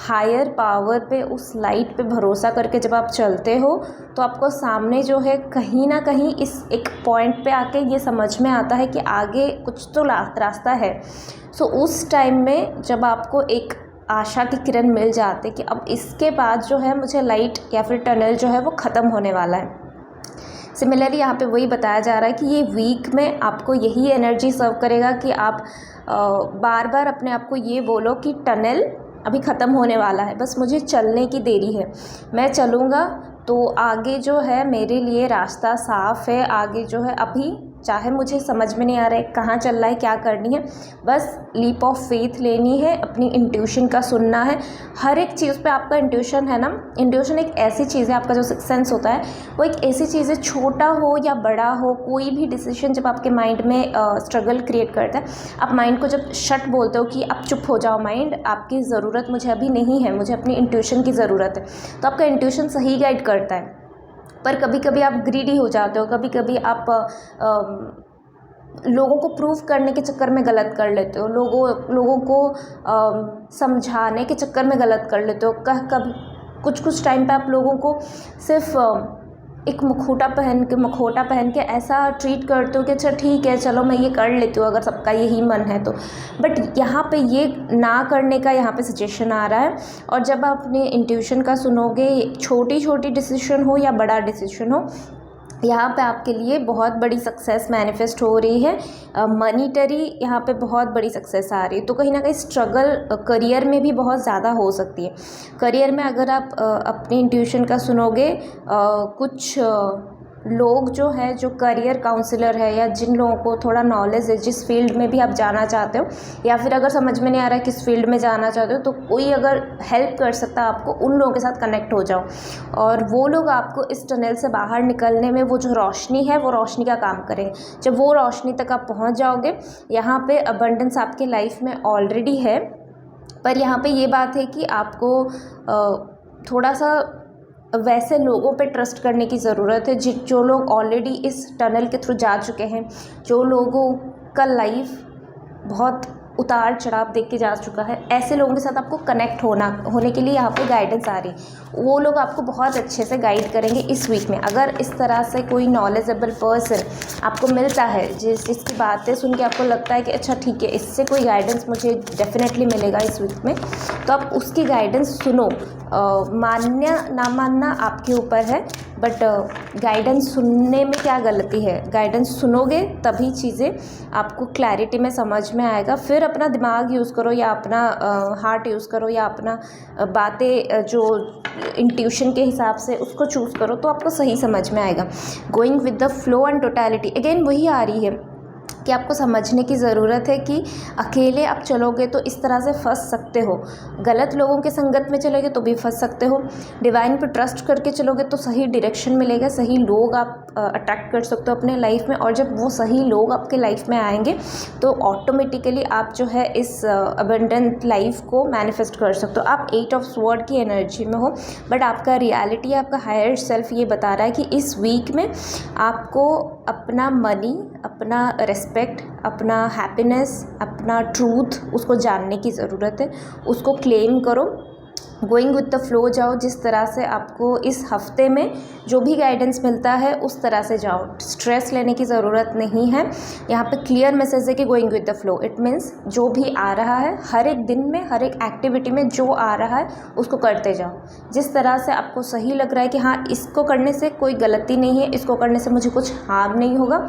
हायर पावर पे, उस लाइट पे भरोसा करके जब आप चलते हो तो आपको सामने जो है कहीं ना कहीं इस एक पॉइंट पे आके ये समझ में आता है कि आगे कुछ तो रास्ता है। सो उस टाइम में जब आपको एक आशा की किरण मिल जाते कि अब इसके बाद जो है मुझे लाइट या फिर टनल जो है वो ख़त्म होने वाला है। सिमिलरली यहाँ पे वही बताया जा रहा है कि ये वीक में आपको यही एनर्जी सर्व करेगा कि आप बार बार अपने आप को ये बोलो कि टनल अभी ख़त्म होने वाला है, बस मुझे चलने की देरी है। मैं चलूँगा तो आगे जो है मेरे लिए रास्ता साफ़ है। आगे जो है अभी चाहे मुझे समझ में नहीं आ रहा है कहाँ चलना है, क्या करनी है, बस लीप ऑफ फेथ लेनी है, अपनी इंट्यूशन का सुनना है। हर एक चीज़ पे आपका इंट्यूशन है ना, इंट्यूशन एक ऐसी चीज़ है, आपका जो सिक्स सेंस होता है वो एक ऐसी चीज़ है, छोटा हो या बड़ा हो, कोई भी डिसीजन जब आपके माइंड में स्ट्रगल क्रिएट करता है, आप माइंड को जब शट बोलते हो कि अब चुप हो जाओ माइंड, आपकी ज़रूरत मुझे अभी नहीं है, मुझे अपनी इंट्यूशन की ज़रूरत है, तो आपका इंट्यूशन सही गाइड करता है। पर कभी कभी आप ग्रीडी हो जाते हो, कभी कभी आप लोगों को प्रूव करने के चक्कर में गलत कर लेते हो, लोगों को समझाने के चक्कर में गलत कर लेते हो। कभी कुछ टाइम पे आप लोगों को सिर्फ एक मुखौटा पहन के ऐसा ट्रीट करते हो कि अच्छा ठीक है चलो मैं ये कर लेती हूँ अगर सबका यही मन है तो। बट यहाँ पे ये ना करने का यहाँ पे सजेशन आ रहा है। और जब आप अपने इंट्यूशन का सुनोगे, छोटी छोटी डिसीजन हो या बड़ा डिसीजन हो, यहाँ पे आपके लिए बहुत बड़ी सक्सेस मैनिफेस्ट हो रही है। मनीटरी यहाँ पे बहुत बड़ी सक्सेस आ रही है। तो कहीं ना कहीं स्ट्रगल करियर में भी बहुत ज़्यादा हो सकती है। करियर में अगर आप अपने इंट्यूशन का सुनोगे, कुछ लोग जो है, जो करियर काउंसलर है या जिन लोगों को थोड़ा नॉलेज है, जिस फील्ड में भी आप जाना चाहते हो, या फिर अगर समझ में नहीं आ रहा है किस फील्ड में जाना चाहते हो, तो कोई अगर हेल्प कर सकता है आपको, उन लोगों के साथ कनेक्ट हो जाओ और वो लोग आपको इस टनल से बाहर निकलने में, वो जो रोशनी है वो रोशनी का काम करेंगे। जब वो रोशनी तक आप पहुँच जाओगे, यहाँ पे अबंडेंस आपके लाइफ में ऑलरेडी है। पर यहाँ पे ये बात है कि आपको थोड़ा सा वैसे लोगों पे ट्रस्ट करने की ज़रूरत है जो लोग ऑलरेडी इस टनल के थ्रू जा चुके हैं, जो लोगों का लाइफ बहुत उतार चढ़ाव देख के जा चुका है। ऐसे लोगों के साथ आपको कनेक्ट होने के लिए यहाँ पे गाइडेंस आ रही है। वो लोग आपको बहुत अच्छे से गाइड करेंगे इस वीक में। अगर इस तरह से कोई नॉलेजेबल पर्सन आपको मिलता है, जिसकी बातें सुन के आपको लगता है कि अच्छा ठीक है, इससे कोई गाइडेंस मुझे डेफिनेटली मिलेगा इस वीक में, तो आप उसकी गाइडेंस सुनो। मानना ना मानना आपके ऊपर है, बट गाइडेंस सुनने में क्या गलती है। गाइडेंस सुनोगे तभी चीज़ें आपको क्लैरिटी में समझ में आएगा। फिर अपना दिमाग यूज़ करो या अपना हार्ट यूज़ करो या अपना बातें जो इंट्यूशन के हिसाब से उसको चूज़ करो, तो आपको सही समझ में आएगा। Going with the flow and totality, again वही आ रही है कि आपको समझने की ज़रूरत है कि अकेले आप चलोगे तो इस तरह से फंस सकते हो, गलत लोगों के संगत में चलोगे तो भी फंस सकते हो। डिवाइन पे ट्रस्ट करके चलोगे तो सही डायरेक्शन मिलेगा, सही लोग आप अट्रैक्ट कर सकते हो अपने लाइफ में। और जब वो सही लोग आपके लाइफ में आएंगे तो ऑटोमेटिकली आप जो है इस अबंडेंट लाइफ को मैनिफेस्ट कर सकते हो। आप 8 ऑफ स्वॉर्ड की एनर्जी में हो, बट आपका रियलिटी, आपका हायर सेल्फ ये बता रहा है कि इस वीक में आपको अपना मनी, अपना रेस्पेक्ट, अपना हैप्पीनेस, अपना ट्रूथ, उसको जानने की ज़रूरत है। उसको क्लेम करो, गोइंग विद द फ्लो जाओ। जिस तरह से आपको इस हफ्ते में जो भी गाइडेंस मिलता है उस तरह से जाओ, स्ट्रेस लेने की ज़रूरत नहीं है। यहाँ पे क्लियर मैसेज है कि going with the flow, it means जो भी आ रहा है, हर एक दिन में, हर एक एक्टिविटी में जो आ रहा है उसको करते जाओ। जिस तरह से आपको सही लग रहा है कि हाँ इसको करने से कोई गलती नहीं है, इसको करने से मुझे कुछ हार्म नहीं होगा,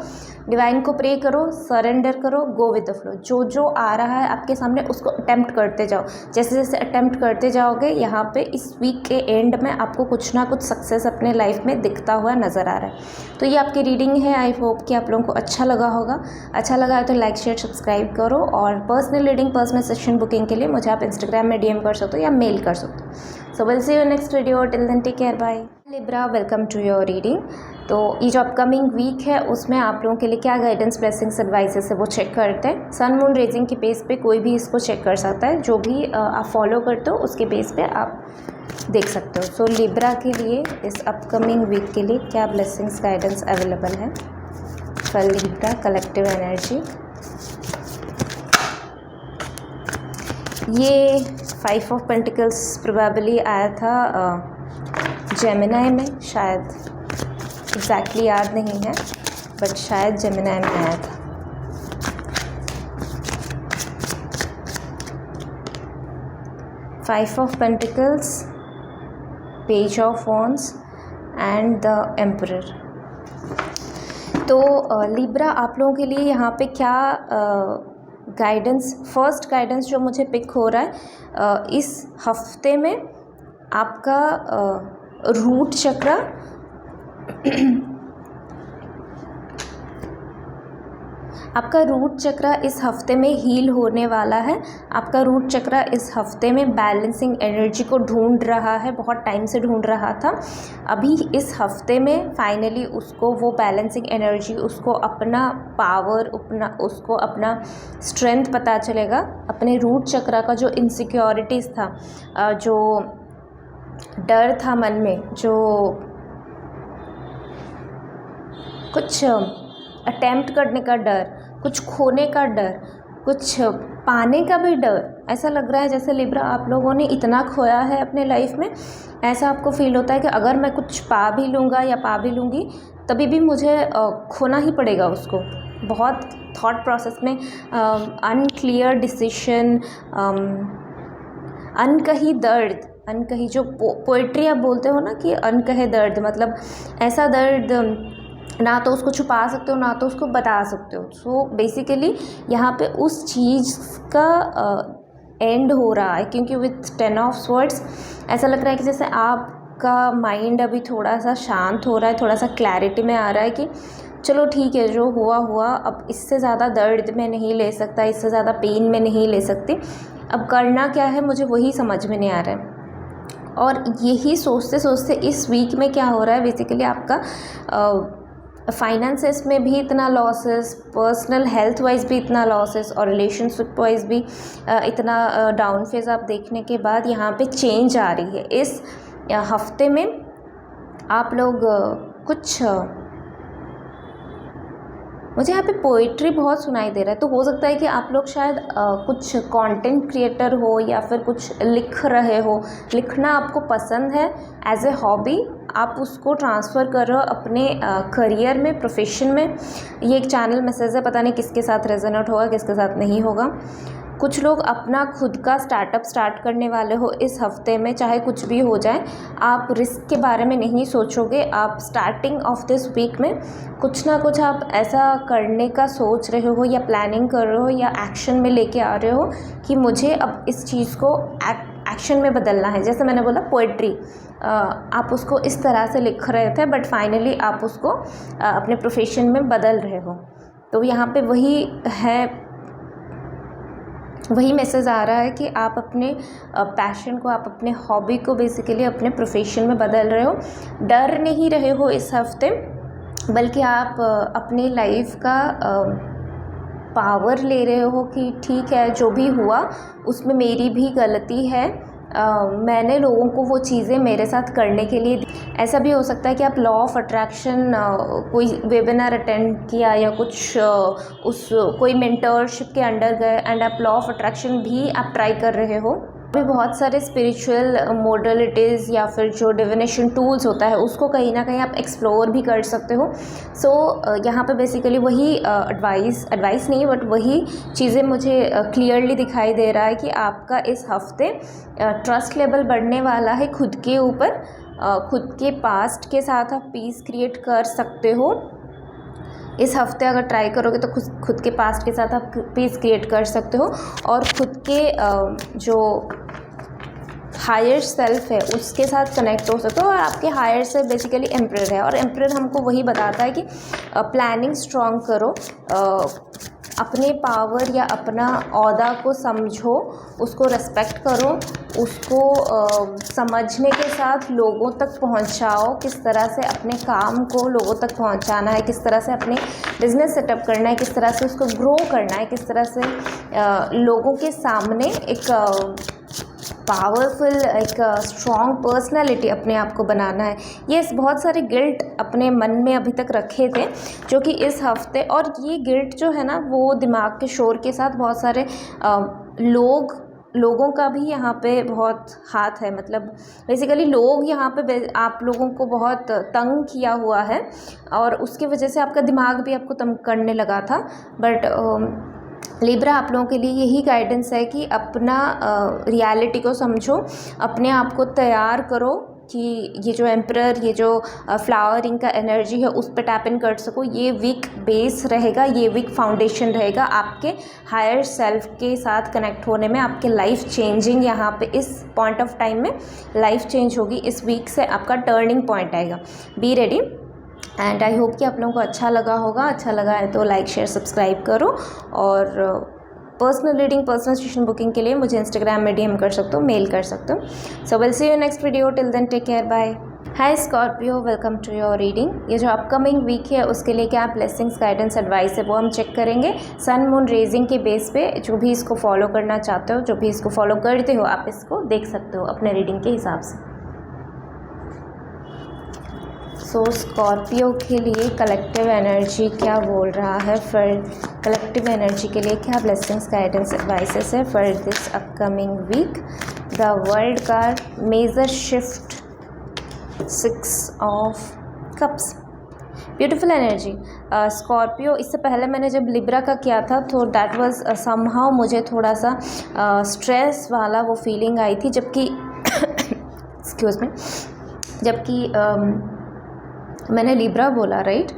डिवाइन को प्रे करो, सरेंडर करो, गो विद द फ्लो। जो जो आ रहा है आपके सामने उसको अटेम्प्ट करते जाओ। जैसे जैसे अटेम्प्ट करते जाओगे, यहाँ पे इस वीक के एंड में आपको कुछ ना कुछ सक्सेस अपने लाइफ में दिखता हुआ नज़र आ रहा है। तो ये आपकी रीडिंग है। आई होप कि आप लोगों को अच्छा लगा होगा। अच्छा लगा है तो लाइक शेयर सब्सक्राइब करो। और personal reading, personal session booking के लिए मुझे आप इंस्टाग्राम में DM कर सकते हो या मेल कर सकते हो। So will see you next video, till then take care, bye. Libra, welcome to your reading. तो ये जो अपकमिंग वीक है उसमें आप लोगों के लिए क्या गाइडेंस, ब्लेसिंग्स, एडवाइसेस है वो चेक करते हैं। सन मून रेजिंग के बेस पे कोई भी इसको चेक कर सकता है। जो भी आप फॉलो करते हो उसके बेस पे आप देख सकते हो। सो लिब्रा के लिए इस अपकमिंग वीक के लिए क्या ब्लेसिंग्स, गाइडेंस अवेलेबल है फॉर लिब्रा कलेक्टिव एनर्जी। ये 5 ऑफ पेंटिकल्स प्रोबेबली आया था जेमिनाई में, शायद एग्जैक्टली याद नहीं है, बट शायद जेमिनाई में आया था। Five of pentacles, page of wands and the emperor. तो लिब्रा, आप लोगों के लिए यहाँ पे क्या गाइडेंस, फर्स्ट गाइडेंस जो मुझे पिक हो रहा है इस हफ्ते में आपका रूट चक्र आपका रूट चक्र इस हफ्ते में हील होने वाला है। आपका रूट चक्र इस हफ्ते में बैलेंसिंग एनर्जी को ढूंढ रहा है, बहुत टाइम से ढूंढ रहा था। अभी इस हफ्ते में फाइनली उसको वो बैलेंसिंग एनर्जी, उसको अपना पावर, उसको अपना स्ट्रेंथ पता चलेगा। अपने रूट चक्र का जो इनसिक्योरिटीज़ था, जो डर था मन में, जो कुछ अटेम्प्ट करने का डर, कुछ खोने का डर, कुछ पाने का भी डर, ऐसा लग रहा है जैसे लिब्रा आप लोगों ने इतना खोया है अपने लाइफ में। ऐसा आपको फील होता है कि अगर मैं कुछ पा भी लूँगा या पा भी लूँगी तभी भी मुझे खोना ही पड़ेगा उसको। बहुत थॉट प्रोसेस में अनक्लियर डिसीशन, अनकही दर्द, अनकही जो पोइट्री आप बोलते हो ना कि अनकहे दर्द, मतलब ऐसा दर्द ना तो उसको छुपा सकते हो ना तो उसको बता सकते हो। सो बेसिकली यहाँ पे उस चीज़ का एंड हो रहा है, क्योंकि विथ 10 ऑफ स्वर्ड्स ऐसा लग रहा है कि जैसे आपका माइंड अभी थोड़ा सा शांत हो रहा है, थोड़ा सा क्लैरिटी में आ रहा है कि चलो ठीक है, जो हुआ हुआ, अब इससे ज़्यादा दर्द में नहीं ले सकता, इससे ज़्यादा पेन में नहीं ले सकती, अब करना क्या है मुझे वही समझ में नहीं आ रहा है। और यही सोचते सोचते इस वीक में क्या हो रहा है, बेसिकली आपका फाइनेंसेस में भी इतना लॉसेस, पर्सनल हेल्थ वाइज भी इतना लॉसेस, और रिलेशनशिप वाइज भी इतना डाउन फेज आप देखने के बाद यहाँ पे चेंज आ रही है। इस हफ्ते में आप लोग कुछ, मुझे यहाँ पे पोइट्री बहुत सुनाई दे रहा है, तो हो सकता है कि आप लोग शायद कुछ कंटेंट क्रिएटर हो या फिर कुछ लिख रहे हो। लिखना आपको पसंद है एज ए हॉबी, आप उसको ट्रांसफ़र कर रहे हो अपने करियर में, प्रोफेशन में। ये एक चैनल मैसेज है, पता नहीं किसके साथ रेजोनेट होगा, किसके साथ नहीं होगा। कुछ लोग अपना खुद का स्टार्टअप स्टार्ट करने वाले हो इस हफ्ते में, चाहे कुछ भी हो जाए, आप रिस्क के बारे में नहीं सोचोगे। आप स्टार्टिंग ऑफ दिस वीक में कुछ ना कुछ आप ऐसा करने का सोच रहे हो या प्लानिंग कर रहे हो या एक्शन में लेके आ रहे हो कि मुझे अब इस चीज़ को एक्शन में बदलना है। जैसे मैंने बोला पोइट्री, आप उसको इस तरह से लिख रहे थे बट फाइनली आप उसको अपने प्रोफेशन में बदल रहे हो। तो यहाँ पे वही है, वही मैसेज आ रहा है कि आप अपने पैशन को, आप अपने हॉबी को बेसिकली अपने प्रोफेशन में बदल रहे हो। डर नहीं रहे हो इस हफ्ते, बल्कि आप अपनी लाइफ का पावर ले रहे हो कि ठीक है, जो भी हुआ उसमें मेरी भी गलती है, मैंने लोगों को वो चीज़ें मेरे साथ करने के लिए। ऐसा भी हो सकता है कि आप लॉ ऑफ अट्रैक्शन कोई वेबिनार अटेंड किया या कुछ कोई मेंटरशिप के अंडर गए एंड आप लॉ ऑफ अट्रैक्शन भी आप ट्राई कर रहे हो। अभी बहुत सारे स्पिरिचुअल मोडलिटीज़ या फिर जो डिविनेशन टूल्स होता है उसको कहीं ना कहीं आप एक्सप्लोर भी कर सकते हो। सो यहाँ पे बेसिकली वही एडवाइस नहीं बट वही चीज़ें मुझे क्लियरली दिखाई दे रहा है कि आपका इस हफ्ते ट्रस्ट लेवल बढ़ने वाला है खुद के ऊपर। खुद के पास्ट के साथ आप पीस क्रिएट कर सकते हो। इस हफ्ते अगर ट्राई करोगे तो खुद के पास्ट के साथ आप पीस क्रिएट कर सकते हो और खुद के जो हायर सेल्फ है उसके साथ कनेक्ट हो सकते हो। और आपके हायर सेल्फ बेसिकली एम्परर है, और एम्परर हमको वही बताता है कि प्लानिंग स्ट्रॉन्ग करो, अपने पावर या अपना ओहदा को समझो, उसको रेस्पेक्ट करो, उसको समझने के साथ लोगों तक पहुंचाओ। किस तरह से अपने काम को लोगों तक पहुंचाना है, किस तरह से अपने बिज़नेस सेटअप करना है, किस तरह से उसको ग्रो करना है, किस तरह से लोगों के सामने एक पावरफुल, एक स्ट्रॉन्ग पर्सनालिटी अपने आप को बनाना है। ये बहुत सारे गिल्ट अपने मन में अभी तक रखे थे जो कि इस हफ्ते, और ये गिल्ट जो है ना वो दिमाग के शोर के साथ बहुत सारे लोगों का भी यहाँ पे बहुत हाथ है। मतलब बेसिकली लोग यहाँ पे आप लोगों को बहुत तंग किया हुआ है और उसकी वजह से आपका दिमाग भी आपको तंग करने लगा था। बट लिब्रा आप लोगों के लिए यही गाइडेंस है कि अपना रियलिटी को समझो, अपने आप को तैयार करो कि ये जो एम्परर, ये जो फ्लावरिंग का एनर्जी है उस पर टैप इन कर सको। ये वीक बेस रहेगा, ये वीक फाउंडेशन रहेगा आपके हायर सेल्फ के साथ कनेक्ट होने में। आपके लाइफ चेंजिंग यहाँ पे इस पॉइंट ऑफ टाइम में लाइफ चेंज होगी। इस वीक से आपका टर्निंग पॉइंट आएगा। Be ready. And I hope कि आप लोगों को अच्छा लगा होगा। अच्छा लगा है तो लाइक शेयर सब्सक्राइब करो। और personal reading, personal session booking के लिए मुझे इंस्टाग्राम में डीएम कर सकते हो, मेल कर सकते हो। So will see you next video. Till then take care, bye. Hi Scorpio, welcome to your reading. ये जो अपकमिंग वीक है उसके लिए क्या ब्लेसिंग्स, गाइडेंस, एडवाइस है वो हम चेक करेंगे सन मून रेजिंग के बेस पे। जो भी इसको फॉलो करना चाहते हो, जो भी इसको फॉलो करते हो, आप इसको देख सकते हो अपने रीडिंग के हिसाब से। सो स्कॉर्पियो के लिए कलेक्टिव एनर्जी क्या बोल रहा है, फिर कलेक्टिव एनर्जी के लिए क्या ब्लेसिंग्स, गाइडेंस, एडवाइसेस है for this upcoming week. The world card, major shift, 6 of cups, beautiful energy. Scorpio, इससे पहले मैंने जब लिब्रा का किया था तो दैट वाज समहाउ मुझे थोड़ा सा स्ट्रेस वाला वो फीलिंग आई थी, जबकि एक्सक्यूज़ मी, जबकि मैंने लिब्रा बोला, राइट।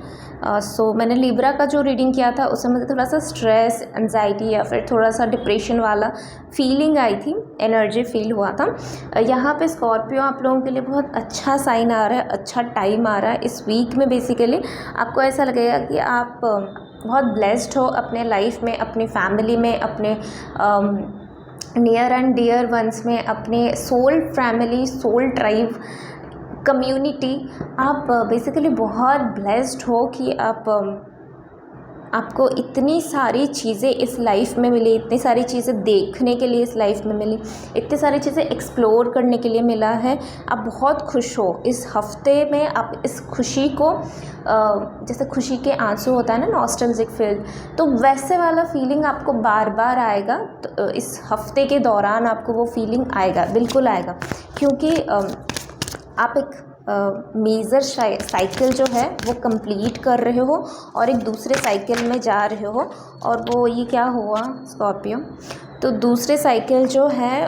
सो मैंने लिब्रा का जो रीडिंग किया था उसमें मुझे थोड़ा सा स्ट्रेस, एंजाइटी या फिर थोड़ा सा डिप्रेशन वाला फीलिंग आई थी, एनर्जी फील हुआ था। यहाँ पे स्कॉर्पियो आप लोगों के लिए बहुत अच्छा साइन आ रहा है, अच्छा टाइम आ रहा है इस वीक में। बेसिकली आपको ऐसा लगेगा कि आप बहुत ब्लेस्ड हो अपने लाइफ में, अपनी फैमिली में, अपने नियर एंड डियर वंस में, अपने soul family, soul tribe, community. आप बेसिकली बहुत ब्लेस्ड हो कि आपको इतनी सारी चीज़ें इस लाइफ में मिली, इतनी सारी चीज़ें देखने के लिए इस लाइफ में मिली, इतनी सारी चीज़ें एक्सप्लोर करने के लिए मिला है। आप बहुत खुश हो इस हफ्ते में। आप इस खुशी को जैसे खुशी के आंसू होता है ना, नॉस्टैल्जिक फील, तो वैसे वाला फीलिंग आपको बार बार आएगा। तो इस हफ्ते के दौरान आपको वो फीलिंग आएगा, बिल्कुल आएगा, क्योंकि आप एक मेजर साइकिल जो है वो कंप्लीट कर रहे हो और एक दूसरे साइकिल में जा रहे हो। और वो ये क्या हुआ स्कॉर्पियो, तो दूसरे साइकिल जो है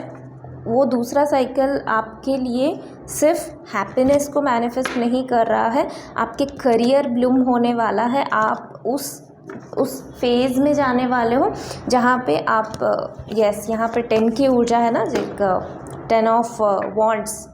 वो दूसरा साइकिल आपके लिए सिर्फ हैप्पीनेस को मैनिफेस्ट नहीं कर रहा है, आपके करियर ब्लूम होने वाला है। आप उस फेज़ में जाने वाले हो जहाँ पे आप यहाँ पे 10 की ऊर्जा है ना, जो 10 ऑफ वॉन्ड्स,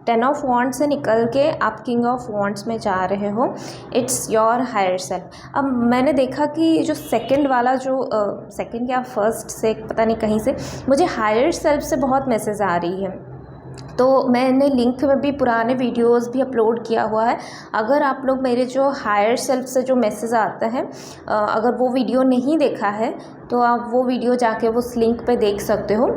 10 ऑफ वॉन्ड्स से निकल के आप किंग ऑफ वॉन्ड्स में जा रहे हो। It's your higher self. अब मैंने देखा कि जो सेकंड वाला, जो सेकंड या फर्स्ट से पता नहीं कहीं से मुझे हायर सेल्फ से बहुत मैसेज आ रही है। तो मैंने लिंक में भी पुराने वीडियोस भी अपलोड किया हुआ है। अगर आप लोग मेरे जो हायर सेल्फ से जो मैसेज आता है, अगर वो वीडियो नहीं देखा है तो आप वो वीडियो जाके उस लिंक पे देख सकते हो।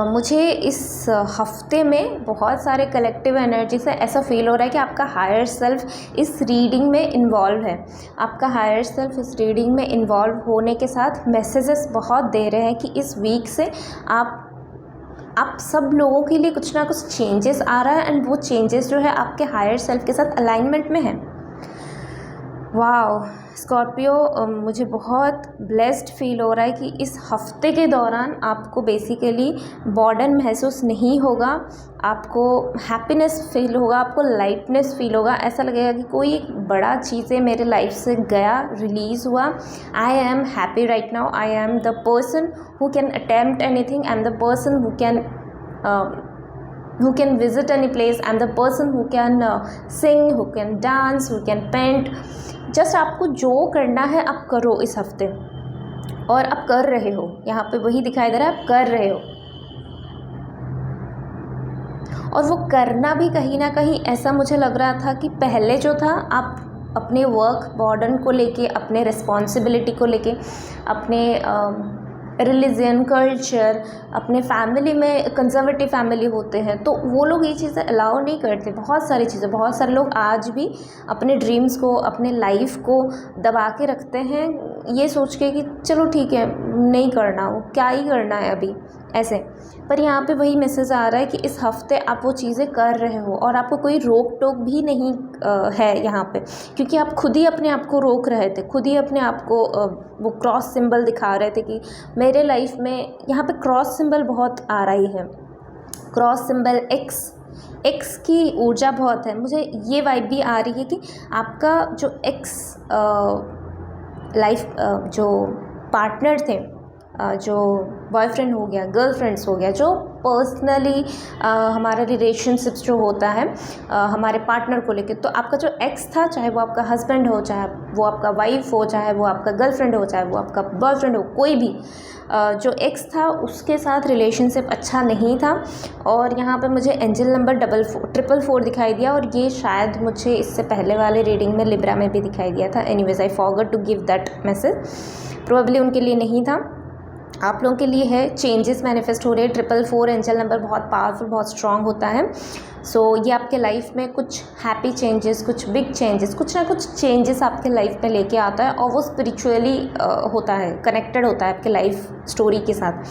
मुझे इस हफ्ते में बहुत सारे कलेक्टिव एनर्जी से ऐसा फील हो रहा है कि आपका हायर सेल्फ इस रीडिंग में इन्वॉल्व है। आपका हायर सेल्फ इस रीडिंग में इन्वॉल्व होने के साथ मैसेजेस बहुत दे रहे हैं कि इस वीक से आप सब लोगों के लिए कुछ ना कुछ चेंजेस आ रहा है, एंड वो चेंजेस जो है आपके हायर सेल्फ के साथ अलाइनमेंट में है। वाओ स्कॉर्पियो, मुझे बहुत ब्लेस्ड फील हो रहा है कि इस हफ्ते के दौरान आपको बेसिकली बर्डन महसूस नहीं होगा, आपको हैप्पीनेस फील होगा, आपको लाइटनेस फील होगा। ऐसा लगेगा कि कोई एक बड़ा चीज़ें मेरे लाइफ से गया, रिलीज़ हुआ। I am happy right now, I am the person who can attempt anything, I am the person who can visit any place, I'm the person who can sing, who can dance, who can paint। Just आपको जो करना है आप करो इस हफ्ते, और आप कर रहे हो। यहाँ पे वही दिखाई दे रहा है, आप कर रहे हो, और वो करना भी कहीं ना कहीं ऐसा मुझे लग रहा था कि पहले जो था आप अपने वर्क बर्डन को लेके, अपने रिस्पॉन्सिबिलिटी को लेके, अपने रिलीजन, कल्चर, अपने फैमिली में कंजर्वेटिव फैमिली होते हैं तो वो लोग ये चीज़ें अलाउ नहीं करते। बहुत सारी चीज़ें, बहुत सारे लोग आज भी अपने ड्रीम्स को, अपने लाइफ को दबा के रखते हैं, ये सोच के कि चलो ठीक है नहीं करना, वो क्या ही करना है अभी ऐसे। पर यहाँ पे वही मैसेज आ रहा है कि इस हफ्ते आप वो चीज़ें कर रहे हो और आपको कोई रोक टोक भी नहीं है यहाँ पे, क्योंकि आप खुद ही अपने आप को रोक रहे थे, खुद ही अपने आप को वो क्रॉस सिंबल दिखा रहे थे कि मेरे लाइफ में यहाँ पे क्रॉस सिंबल बहुत आ रही है। क्रॉस सिंबल एक्स की ऊर्जा बहुत है। मुझे ये वाइब भी आ रही है कि आपका जो एक्स लाइफ जो पार्टनर थे, जो बॉयफ्रेंड हो गया, गर्लफ्रेंड्स हो गया, जो पर्सनली हमारा रिलेशनशिप्स जो होता है हमारे पार्टनर को लेकर, तो आपका जो एक्स था, चाहे वो आपका हस्बैंड हो, चाहे वो आपका वाइफ हो, चाहे वो आपका गर्लफ्रेंड हो, चाहे वो आपका बॉयफ्रेंड हो, कोई भी जो एक्स था उसके साथ रिलेशनशिप अच्छा नहीं था। और यहाँ पे मुझे एंजल नंबर 444 दिखाई दिया, और ये शायद मुझे इससे पहले वाले रीडिंग में लिब्रा में भी दिखाई दिया था। Anyways I forgot to give that message, probably उनके लिए नहीं था, आप लोगों के लिए है। चेंजेस मैनिफेस्ट हो रहे हैं। 444 एंजल नंबर बहुत पावरफुल, बहुत स्ट्रांग होता है। सो ये आपके लाइफ में कुछ हैप्पी चेंजेस, कुछ बिग चेंजेस, कुछ ना कुछ चेंजेस आपके लाइफ में लेके आता है, और वो स्पिरिचुअली होता है, कनेक्टेड होता है आपके लाइफ स्टोरी के साथ।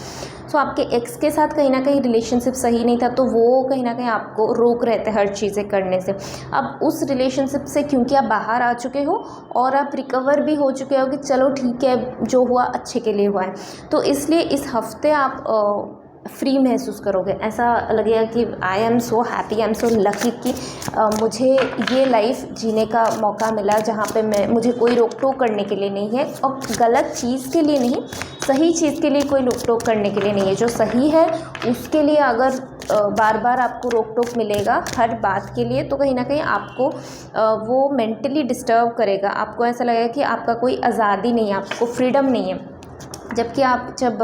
सो आपके एक्स के साथ कहीं ना कहीं रिलेशनशिप सही नहीं था, तो वो कहीं ना कहीं आपको रोक रहे थे हर चीज़ें करने से। अब उस रिलेशनशिप से क्योंकि आप बाहर आ चुके हो और आप रिकवर भी हो चुके हो कि चलो ठीक है, जो हुआ अच्छे के लिए हुआ है, तो इसलिए इस हफ्ते आप फ्री महसूस करोगे। ऐसा लगेगा कि I am so happy, I am so lucky कि मुझे ये लाइफ जीने का मौका मिला जहाँ पे मुझे कोई रोक टोक करने के लिए नहीं है, और गलत चीज़ के लिए नहीं, सही चीज़ के लिए कोई रोक टोक करने के लिए नहीं है। जो सही है उसके लिए अगर बार बार आपको रोक टोक मिलेगा हर बात के लिए, तो कहीं ना कहीं आपको वो मेंटली डिस्टर्ब करेगा। आपको ऐसा लगेगा कि आपका कोई आज़ादी नहीं है, आपको फ्रीडम नहीं है। जबकि आप जब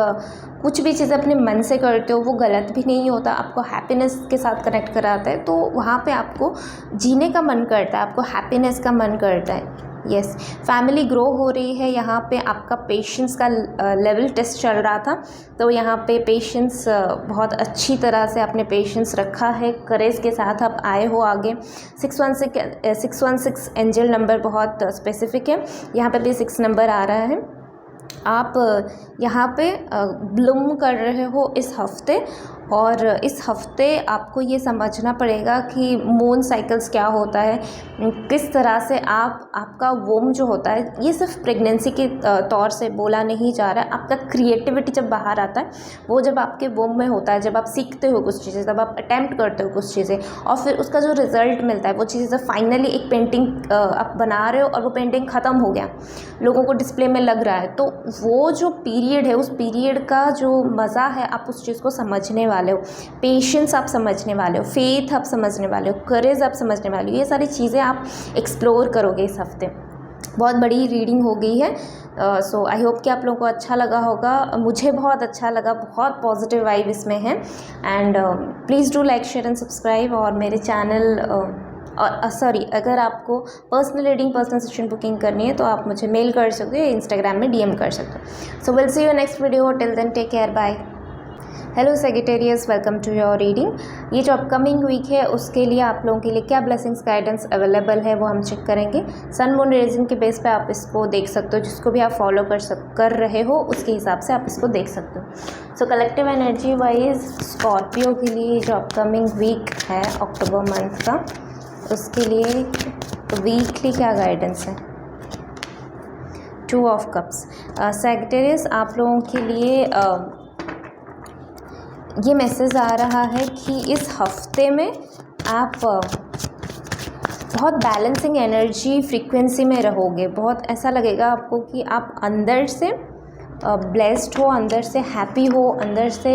कुछ भी चीज़ें अपने मन से करते हो, वो गलत भी नहीं होता, आपको हैप्पीनेस के साथ कनेक्ट कराता है, तो वहाँ पे आपको जीने का मन करता है, आपको हैप्पीनेस का मन करता है। यस, फैमिली ग्रो हो रही है। यहाँ पे आपका पेशेंस का लेवल टेस्ट चल रहा था, तो यहाँ पे पेशेंस बहुत अच्छी तरह से आपने पेशेंस रखा है, करेज के साथ आप आए हो आगे। 616 एंजल नंबर बहुत स्पेसिफिक है, यहाँ पे भी 6 नंबर आ रहा है। आप यहाँ पे ब्लूम कर रहे हो इस हफ्ते, और इस हफ्ते आपको ये समझना पड़ेगा कि मून साइकिल्स क्या होता है, किस तरह से आपका वोम जो होता है, ये सिर्फ प्रेगनेंसी के तौर से बोला नहीं जा रहा है। आपका क्रिएटिविटी जब बाहर आता है, वो जब आपके वोम में होता है, जब आप सीखते हो कुछ चीज़ें, जब आप अटैम्प्ट करते हो कुछ चीज़ें, और फिर उसका जो रिज़ल्ट मिलता है, वो चीज़ें जब फाइनली एक पेंटिंग आप बना रहे हो और वो पेंटिंग ख़त्म हो गया, लोगों को डिस्प्ले में लग रहा है, तो वो जो पीरियड है, उस पीरियड का जो मज़ा है, आप उस चीज़ को समझने वाले हो, पेशेंस आप समझने वाले हो, फेथ आप समझने वाले हो, करेज आप समझने वाले हो। ये सारी चीज़ें आप एक्सप्लोर करोगे इस हफ्ते। बहुत बड़ी रीडिंग हो गई है। सो आई होप कि आप लोगों को अच्छा लगा होगा। मुझे बहुत अच्छा लगा, बहुत पॉजिटिव वाइब इसमें है। And please do like, share and subscribe. और मेरे चैनल सॉरी, अगर आपको personal reading, personal session booking करनी है, तो आप मुझे मेल कर सकते हो या इंस्टाग्राम में DM कर सकते हो। So will see you next video. Till then take care, bye. Hello Sagittarius, welcome to your reading. ये जो अपकमिंग वीक है उसके लिए आप लोगों के लिए क्या ब्लेसिंग्स गाइडेंस अवेलेबल है वो हम चेक करेंगे। सन मून रीजन के बेस पे आप इसको देख सकते हो, जिसको भी आप फॉलो कर रहे हो उसके हिसाब से आप इसको देख सकते हो। सो कलेक्टिव एनर्जी वाइज स्कॉर्पियो के लिए जो अपकमिंग वीक है अक्टूबर मंथ का, उसके लिए वीकली क्या गाइडेंस है। 2 ऑफ कप्स। सेगिटेरियस, आप लोगों के लिए ये मैसेज आ रहा है कि इस हफ्ते में आप बहुत बैलेंसिंग एनर्जी फ्रीक्वेंसी में रहोगे। बहुत ऐसा लगेगा आपको कि आप अंदर से ब्लेस्ड हो, अंदर से हैप्पी हो, अंदर से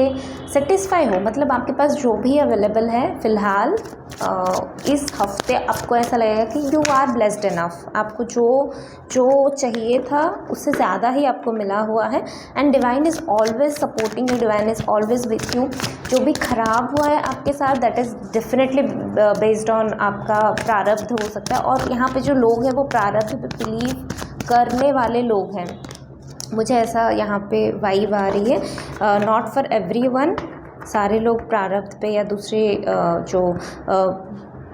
सेटिस्फाई हो। मतलब आपके पास जो भी अवेलेबल है फ़िलहाल इस हफ्ते, आपको ऐसा लगेगा कि यू आर ब्लेस्ड इनफ। आपको जो चाहिए था उससे ज़्यादा ही आपको मिला हुआ है। And divine is always supporting you, divine is always with you. जो भी ख़राब हुआ है आपके साथ, that is definitely based on आपका प्रारब्ध हो सकता है। और यहाँ पे जो लोग हैं वो प्रारब्ध पे बिलीव करने वाले लोग हैं। मुझे ऐसा यहाँ पे वाइब आ रही है। नॉट फॉर एवरीवन, सारे लोग प्रारब्ध पे या दूसरे जो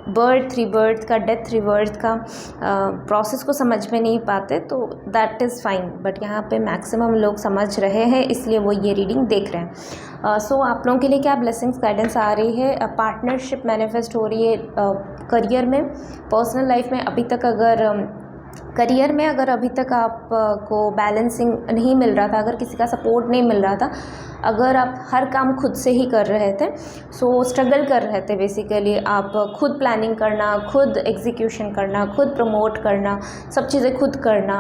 बर्थ, रीबर्थ का, डेथ, रिबर्थ का प्रोसेस को समझ में नहीं पाते, तो दैट इज़ फाइन। बट यहाँ पे मैक्सिमम लोग समझ रहे हैं, इसलिए वो ये रीडिंग देख रहे हैं। सो आप लोगों के लिए क्या ब्लेसिंग्स गाइडेंस आ रही है। पार्टनरशिप मैनिफेस्ट हो रही है करियर में, पर्सनल लाइफ में। अभी तक अगर करियर में अगर अभी तक आपको बैलेंसिंग नहीं मिल रहा था, अगर किसी का सपोर्ट नहीं मिल रहा था, अगर आप हर काम खुद से ही कर रहे थे, स्ट्रगल कर रहे थे बेसिकली, आप खुद प्लानिंग करना, खुद एग्जीक्यूशन करना, खुद प्रमोट करना, सब चीज़ें खुद करना,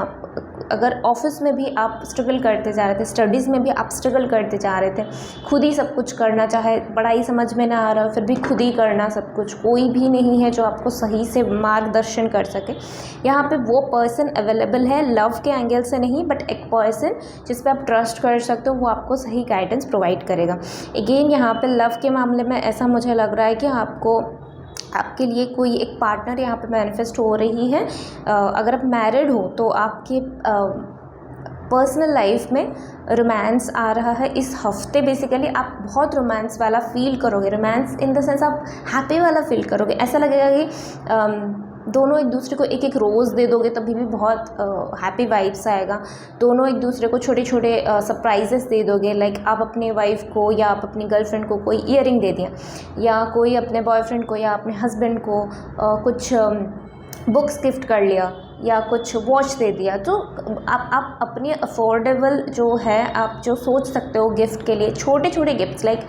अगर ऑफिस में भी आप स्ट्रगल करते जा रहे थे, स्टडीज़ में भी आप स्ट्रगल करते जा रहे थे, खुद ही सब कुछ करना, चाहे पढ़ाई समझ में ना आ रहा हो फिर भी खुद ही करना सब कुछ, कोई भी नहीं है जो आपको सही से मार्गदर्शन कर सके, यहाँ पे वो पर्सन अवेलेबल है, लव के एंगल से नहीं बट एक पर्सन जिस पे आप ट्रस्ट कर सकते हो, वो आपको सही गाइडेंस प्रोवाइड करेगा। अगेन यहाँ पे लव के मामले में ऐसा मुझे लग रहा है कि आपके लिए कोई एक पार्टनर यहाँ पे मैनिफेस्ट हो रही है। अगर आप मैरिड हो तो आपके पर्सनल लाइफ में रोमांस आ रहा है इस हफ्ते। बेसिकली आप बहुत रोमांस वाला फील करोगे, रोमांस इन द सेंस आप हैप्पी वाला फील करोगे। ऐसा लगेगा कि दोनों एक दूसरे को एक एक रोज़ दे दोगे तभी भी बहुत हैप्पी वाइब्स आएगा। दोनों एक दूसरे को छोटे छोटे सरप्राइजेस दे दोगे, लाइक आप अपने वाइफ को या आप अपनी गर्लफ्रेंड को कोई ईयरिंग दे दिया, या कोई अपने बॉयफ्रेंड को या अपने हस्बैंड को कुछ बुक्स गिफ्ट कर लिया या कुछ वॉच दे दिया। तो आप अपनी अफोर्डेबल जो है, आप जो सोच सकते हो गिफ्ट के लिए, छोटे छोटे गिफ्ट्स, लाइक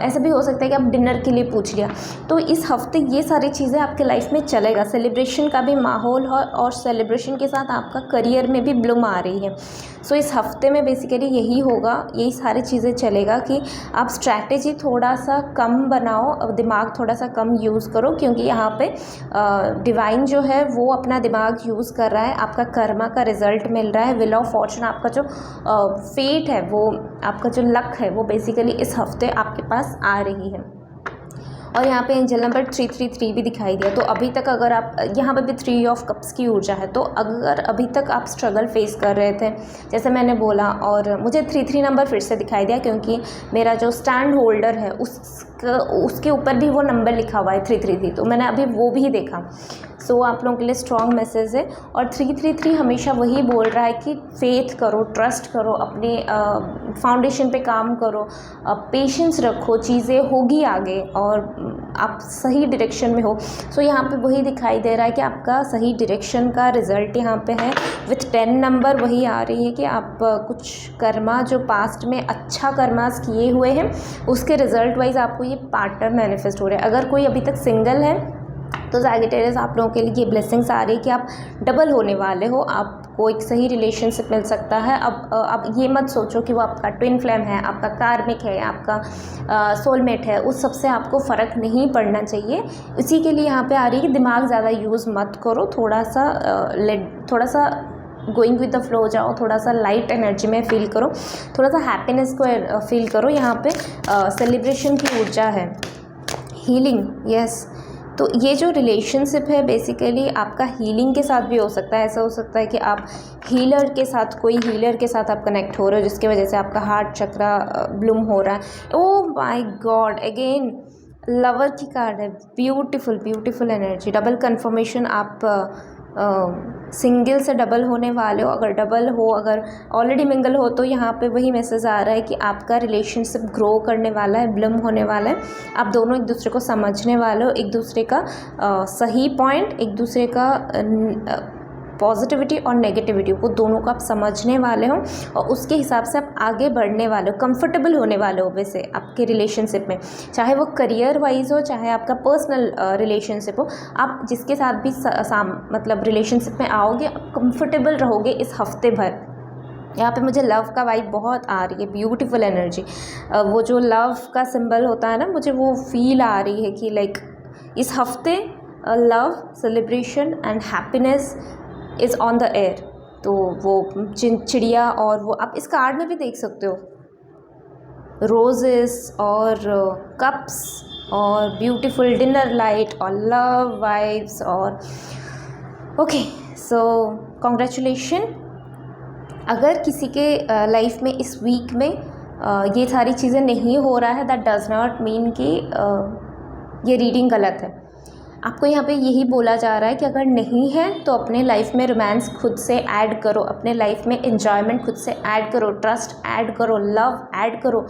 ऐसा भी हो सकता है कि आप डिनर के लिए पूछ लिया। तो इस हफ्ते ये सारी चीज़ें आपके लाइफ में चलेगा, सेलिब्रेशन का भी माहौल है और सेलिब्रेशन के साथ आपका करियर में भी ब्लूम आ रही है। सो इस हफ्ते में बेसिकली यही होगा, यही सारी चीज़ें चलेगा कि आप स्ट्रैटेजी थोड़ा सा कम बनाओ, दिमाग थोड़ा सा कम यूज़ करो, क्योंकि यहाँ पे डिवाइन जो है वो अपना दिमाग यूज़ कर रहा है, आपका कर्मा का रिजल्ट मिल रहा है, व्हील ऑफ फॉर्चून, आपका जो फेट है, वो आपका जो लक है वो बेसिकली इस हफ्ते आपके पास आ रही है। और यहाँ पे एंजल नंबर 333 भी दिखाई दिया। तो अभी तक अगर आप, यहाँ पे भी 3 ऑफ कप्स की ऊर्जा है, तो अगर अभी तक आप स्ट्रगल फेस कर रहे थे जैसे मैंने बोला, और मुझे 33 नंबर फिर से दिखाई दिया क्योंकि मेरा जो स्टैंड होल्डर है उसके ऊपर भी वो नंबर लिखा हुआ है 333, तो मैंने अभी वो भी देखा। सो आप लोगों के लिए स्ट्रॉन्ग मैसेज है। और 333 हमेशा वही बोल रहा है कि फेथ करो, ट्रस्ट करो, अपने फाउंडेशन पे काम करो, पेशेंस रखो, चीज़ें होगी आगे और आप सही डायरेक्शन में हो। सो यहाँ पे वही दिखाई दे रहा है कि आपका सही डायरेक्शन का रिज़ल्ट यहाँ पे है। विथ 10 नंबर वही आ रही है कि आप कुछ कर्मा जो पास्ट में अच्छा कर्मास किए हुए हैं उसके रिज़ल्ट वाइज आपको ये पार्टनर मैनिफेस्ट हो रहा है। अगर कोई अभी तक सिंगल है तो सैजिटेरियस आप लोगों के लिए ये ब्लेसिंग्स आ रही है कि आप डबल होने वाले हो, आपको एक सही रिलेशनशिप मिल सकता है। अब ये मत सोचो कि वो आपका ट्विन फ्लेम है, आपका कार्मिक है, आपका सोलमेट है, उस सबसे आपको फ़र्क नहीं पड़ना चाहिए। इसी के लिए यहाँ पे आ रही है कि दिमाग ज़्यादा यूज़ मत करो, थोड़ा सा गोइंग विद द फ्लो हो जाओ, थोड़ा सा लाइट एनर्जी में फील करो, थोड़ा सा हैप्पीनेस को फील करो। यहाँ पे सेलिब्रेशन की ऊर्जा है, हीलिंग, यस। तो ये जो रिलेशनशिप है बेसिकली आपका हीलिंग के साथ भी हो सकता है। ऐसा हो सकता है कि आप हीलर के साथ, कोई हीलर के साथ आप कनेक्ट हो रहे हो जिसकी वजह से आपका हार्ट चक्रा ब्लूम हो रहा है। Oh my God, again lover की कार्ड है, beautiful beautiful energy, double confirmation. आप सिंगल से डबल होने वाले हो, अगर डबल हो, अगर ऑलरेडी मिंगल हो तो यहाँ पे वही मैसेज आ रहा है कि आपका रिलेशनशिप ग्रो करने वाला है, ब्लूम होने वाला है। आप दोनों एक दूसरे को समझने वाले हो, एक दूसरे का सही पॉइंट, एक दूसरे का पॉजिटिविटी और नेगेटिविटी को दोनों को आप समझने वाले हो और उसके हिसाब से आप आगे बढ़ने वाले हो, कंफर्टेबल होने वाले हो वैसे आपके रिलेशनशिप में, चाहे वो करियर वाइज हो, चाहे आपका पर्सनल रिलेशनशिप हो। आप जिसके साथ भी मतलब रिलेशनशिप में आओगे, आप कंफर्टेबल रहोगे इस हफ्ते भर। यहाँ पे मुझे लव का वाइब बहुत आ रही है, ब्यूटीफुल एनर्जी। वो जो लव का सिंबल होता है ना, मुझे वो फील आ रही है कि लाइक इस हफ्ते love, celebration and happiness is on the air. तो वो चिड़िया, और वो आप इस कार्ड में भी देख सकते हो, रोजेस और कप्स और ब्यूटीफुल डिनर लाइट और लव वाइब्स और ओके। So congratulation. अगर किसी के लाइफ में इस वीक में ये सारी चीज़ें नहीं हो रहा है, दैट डज़ नॉट मीन कि ये रीडिंग गलत है। आपको यहाँ पे यही बोला जा रहा है कि अगर नहीं है तो अपने लाइफ में रोमांस खुद से ऐड करो, अपने लाइफ में एंजॉयमेंट खुद से ऐड करो, ट्रस्ट ऐड करो, लव ऐड करो।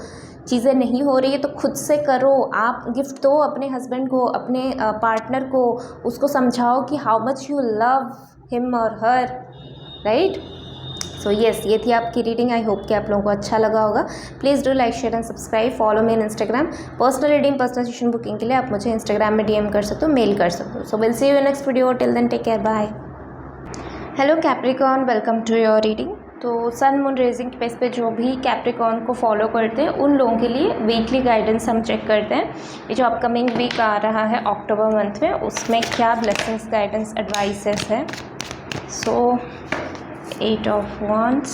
चीज़ें नहीं हो रही है तो खुद से करो। आप गिफ्ट दो अपने हस्बैंड को, अपने पार्टनर को, उसको समझाओ कि how much you love him और हर, राइट। सो येस, ये थी आपकी रीडिंग। आई होप कि आप लोगों को अच्छा लगा होगा। Please do like, share and subscribe. Follow me in Instagram. Personal reading, personal session booking के लिए आप मुझे इंस्टाग्राम में DM कर सकते हो, मेल कर सकते हो। So will see you in next video. Till then take care, bye. Hello Capricorn, welcome to your reading. तो सन मून रेजिंग बेस पे जो भी कैप्रिकॉर्न को फॉलो करते हैं उन लोगों के लिए वीकली गाइडेंस हम चेक करते हैं। ये जो अपकमिंग वीक आ रहा है अक्टूबर मंथ में, उसमें क्या ब्लेसिंग्स, गाइडेंस, एडवाइसेस है। सो 8 of Wands,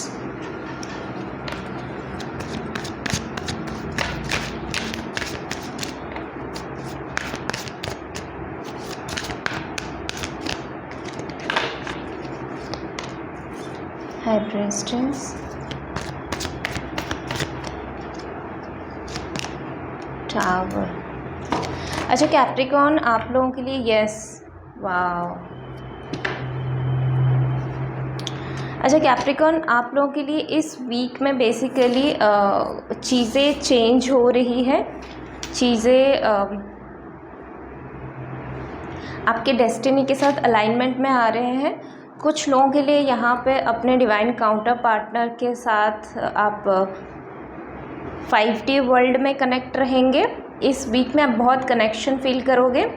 High Priestess, Tower। अच्छा कैप्रिकॉर्न आप लोगों के लिए, यस, वाओ। अच्छा कैप्रिकॉर्न आप लोगों के लिए इस वीक में बेसिकली चीज़ें चेंज हो रही है, चीज़ें आपके डेस्टिनी के साथ अलाइनमेंट में आ रहे हैं। कुछ लोगों के लिए यहाँ पे अपने डिवाइन काउंटर पार्टनर के साथ आप 5D वर्ल्ड में कनेक्ट रहेंगे। इस वीक में आप बहुत कनेक्शन फील करोगे।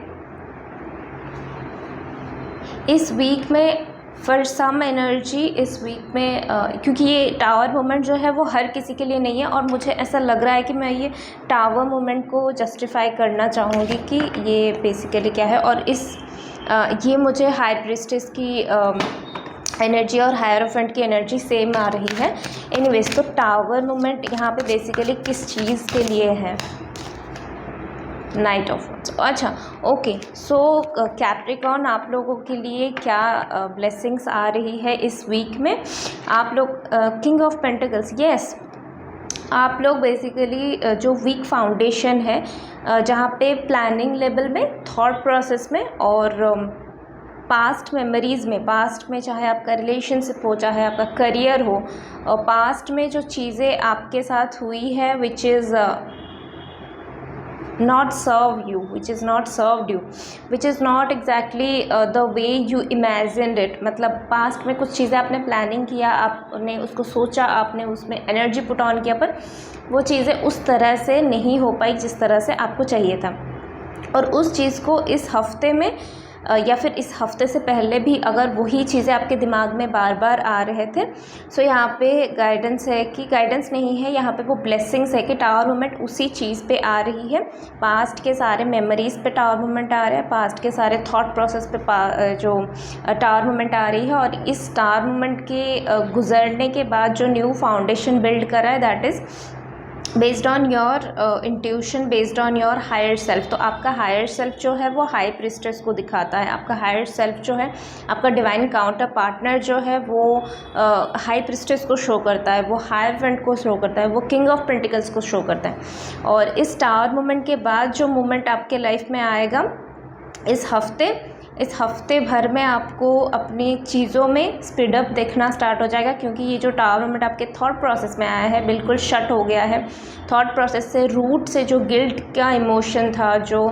इस वीक में फॉर सम एनर्जी, इस वीक में क्योंकि ये टावर मोमेंट जो है वो हर किसी के लिए नहीं है, और मुझे ऐसा लग रहा है कि मैं ये टावर मोमेंट को जस्टिफाई करना चाहूँगी कि ये बेसिकली क्या है। और ये मुझे हाई प्रीस्टेस की एनर्जी और हायरोफेंट की एनर्जी सेम आ रही है। एनीवेज, तो टावर मोमेंट यहाँ पे बेसिकली किस चीज़ के लिए है? Night of wands. अच्छा, ओके। सो कैप्रिकॉर्न आप लोगों के लिए क्या ब्लेसिंग्स आ रही है इस वीक में? आप लोग किंग ऑफ पेंटिकल्स, यस, आप लोग बेसिकली जो वीक फाउंडेशन है, जहाँ पे प्लानिंग लेवल में, थॉट प्रोसेस में और पास्ट मेमोरीज़ में, पास्ट में चाहे आपका रिलेशनशिप हो, चाहे आपका करियर हो, पास्ट में जो चीज़ें आपके साथ हुई है which is not serve you, which is not served you, which is not exactly the way you imagined it। मतलब पास्ट में कुछ चीज़ें आपने प्लानिंग किया, आपने उसको सोचा, आपने उसमें एनर्जी पुट ऑन किया, पर वो चीज़ें उस तरह से नहीं हो पाई जिस तरह से आपको चाहिए था। और उस चीज़ को इस हफ्ते में या फिर इस हफ्ते से पहले भी अगर वही चीज़ें आपके दिमाग में बार बार आ रहे थे, सो यहाँ पे गाइडेंस है कि, गाइडेंस नहीं है, यहाँ पे वो ब्लेसिंग्स है कि टावर मोमेंट उसी चीज़ पे आ रही है। पास्ट के सारे मेमोरीज़ पे टावर मोमेंट आ रहा है, पास्ट के सारे थॉट प्रोसेस पे जो टावर मोमेंट आ रही है। और इस टावर मोमेंट के गुजरने के बाद जो न्यू फाउंडेशन बिल्ड करा है, that is based on your intuition, based on your higher self. तो आपका हायर सेल्फ जो है वो हाई प्रीस्टेस को दिखाता है। आपका हायर सेल्फ जो है, आपका डिवाइन काउंटर पार्टनर जो है वो हाई प्रीस्टेस को शो करता है, वो हायरफेंट को शो करता है, वो किंग ऑफ पेंटिकल्स को शो करता है। और इस टावर मोमेंट के बाद जो मोमेंट आपके लाइफ में आएगा इस हफ्ते भर में आपको अपनी चीज़ों में स्पीड अप देखना स्टार्ट हो जाएगा, क्योंकि ये जो टावर मोमेंट आपके थॉट प्रोसेस में आया है बिल्कुल शट हो गया है। थॉट प्रोसेस से, रूट से जो गिल्ट का इमोशन था, जो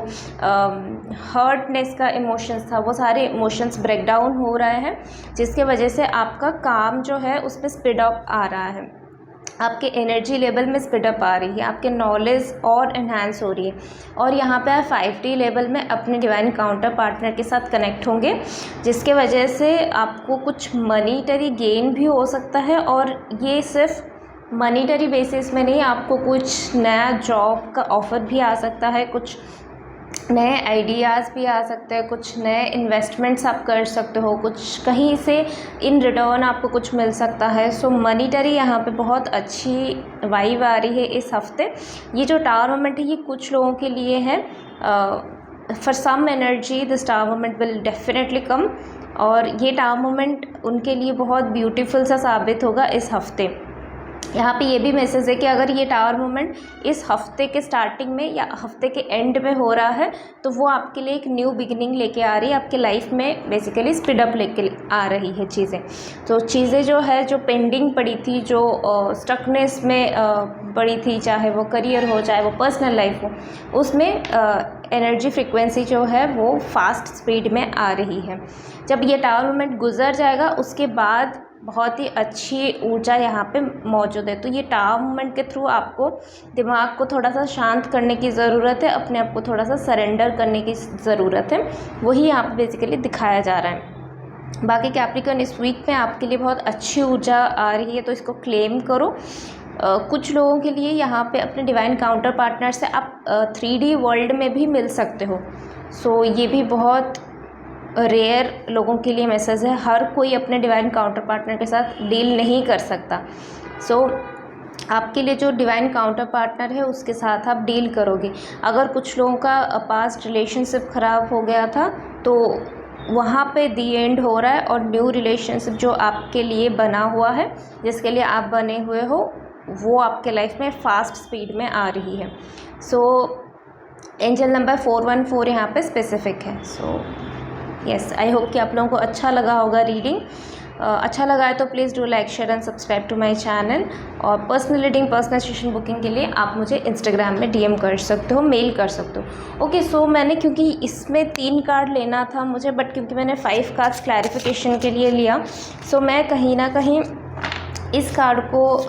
हर्टनेस का इमोशंस था, वो सारे इमोशंस ब्रेक डाउन हो रहे हैं, जिसके वजह से आपका काम जो है उसमें स्पीड अप आ रहा है, आपके एनर्जी लेवल में स्पीड अप आ रही है, आपके नॉलेज और इन्हांस हो रही है। और यहाँ पे आप 5D लेवल में अपने डिवाइन काउंटर पार्टनर के साथ कनेक्ट होंगे, जिसके वजह से आपको कुछ मनीटरी गेन भी हो सकता है। और ये सिर्फ मनीटरी बेसिस में नहीं, आपको कुछ नया जॉब का ऑफ़र भी आ सकता है, कुछ नए आइडियाज़ भी आ सकते हैं, कुछ नए इन्वेस्टमेंट्स आप कर सकते हो, कुछ कहीं से इन रिटर्न आपको कुछ मिल सकता है। सो मनीटरी यहाँ पे बहुत अच्छी वाइब आ रही है इस हफ्ते। ये जो टावर मोमेंट है ये कुछ लोगों के लिए है, for some energy this tower moment will definitely come, और ये टावर मोमेंट उनके लिए बहुत ब्यूटीफुल सा साबित होगा इस हफ्ते। यहाँ पे ये भी मैसेज है कि अगर ये टावर मोमेंट इस हफ्ते के स्टार्टिंग में या हफ्ते के एंड में हो रहा है, तो वो आपके लिए एक न्यू बिगिनिंग लेके आ रही है, आपके लाइफ में बेसिकली स्पीड अप लेके आ रही है चीज़ें। तो चीज़ें जो है, जो पेंडिंग पड़ी थी, जो स्टकनेस में पड़ी थी, चाहे वो करियर हो, चाहे वो पर्सनल लाइफ हो, उसमें एनर्जी फ्रिक्वेंसी जो है वो फास्ट स्पीड में आ रही है। जब ये टावर मोमेंट गुजर जाएगा उसके बाद बहुत ही अच्छी ऊर्जा यहाँ पे मौजूद है। तो ये टावर मोमेंट के थ्रू आपको दिमाग को थोड़ा सा शांत करने की ज़रूरत है, अपने आप को थोड़ा सा सरेंडर करने की ज़रूरत है, वही यहाँ पे बेसिकली दिखाया जा रहा है। बाकी कैप्रिकॉर्न इस वीक में आपके लिए बहुत अच्छी ऊर्जा आ रही है, तो इसको क्लेम करो। कुछ लोगों के लिए यहाँ पे अपने डिवाइन काउंटर पार्टनर से आप 3D वर्ल्ड में भी मिल सकते हो। सो ये भी बहुत रेयर लोगों के लिए मैसेज है, हर कोई अपने डिवाइन काउंटर पार्टनर के साथ डील नहीं कर सकता। सो आपके लिए जो डिवाइन काउंटर पार्टनर है उसके साथ आप डील करोगे। अगर कुछ लोगों का पास्ट रिलेशनशिप ख़राब हो गया था तो वहाँ पे दी एंड हो रहा है, और न्यू रिलेशनशिप जो आपके लिए बना हुआ है, जिसके लिए आप बने हुए हो, वो आपके लाइफ में फास्ट स्पीड में आ रही है। सो एंजल नंबर 414 यहाँ पे स्पेसिफिक है। सो यस, आई होप कि आप लोगों को अच्छा लगा होगा रीडिंग। अच्छा लगा है तो please do like share and subscribe to my channel. और personal reading, personal session booking के लिए आप मुझे इंस्टाग्राम में DM कर सकते हो, मेल कर सकते हो। ओके, सो मैंने, क्योंकि इसमें 3 कार्ड लेना था मुझे, बट क्योंकि मैंने 5 कार्ड्स क्लैरिफिकेशन के लिए लिया, सो मैं कहीं ना कहीं इस कार्ड को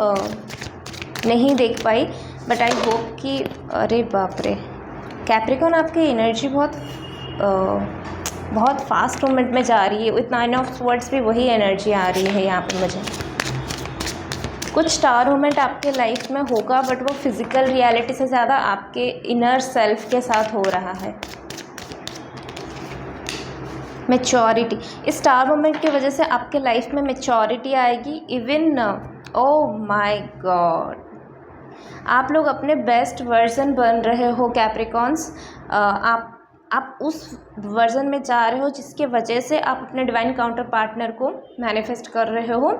नहीं देख पाई। बट आई होप कि, अरे बाप रे, कैप्रिकॉर्न आपकी एनर्जी बहुत फास्ट मूवमेंट में जा रही है। विथ 9 ऑफ स्वॉर्ड्स भी वही एनर्जी आ रही है यहाँ पे मुझे। कुछ स्टार मूवमेंट आपके लाइफ में होगा, बट वो फिज़िकल रियलिटी से ज़्यादा आपके इनर सेल्फ के साथ हो रहा है। मैच्योरिटी, इस स्टार मूवमेंट की वजह से आपके लाइफ में मैच्योरिटी आएगी। इवन ओह माय गॉड, आप लोग अपने बेस्ट वर्जन बन रहे हो कैप्रिकॉर्न्स। आप उस वर्जन में जा रहे हो जिसके वजह से आप अपने डिवाइन काउंटर पार्टनर को मैनिफेस्ट कर रहे हो,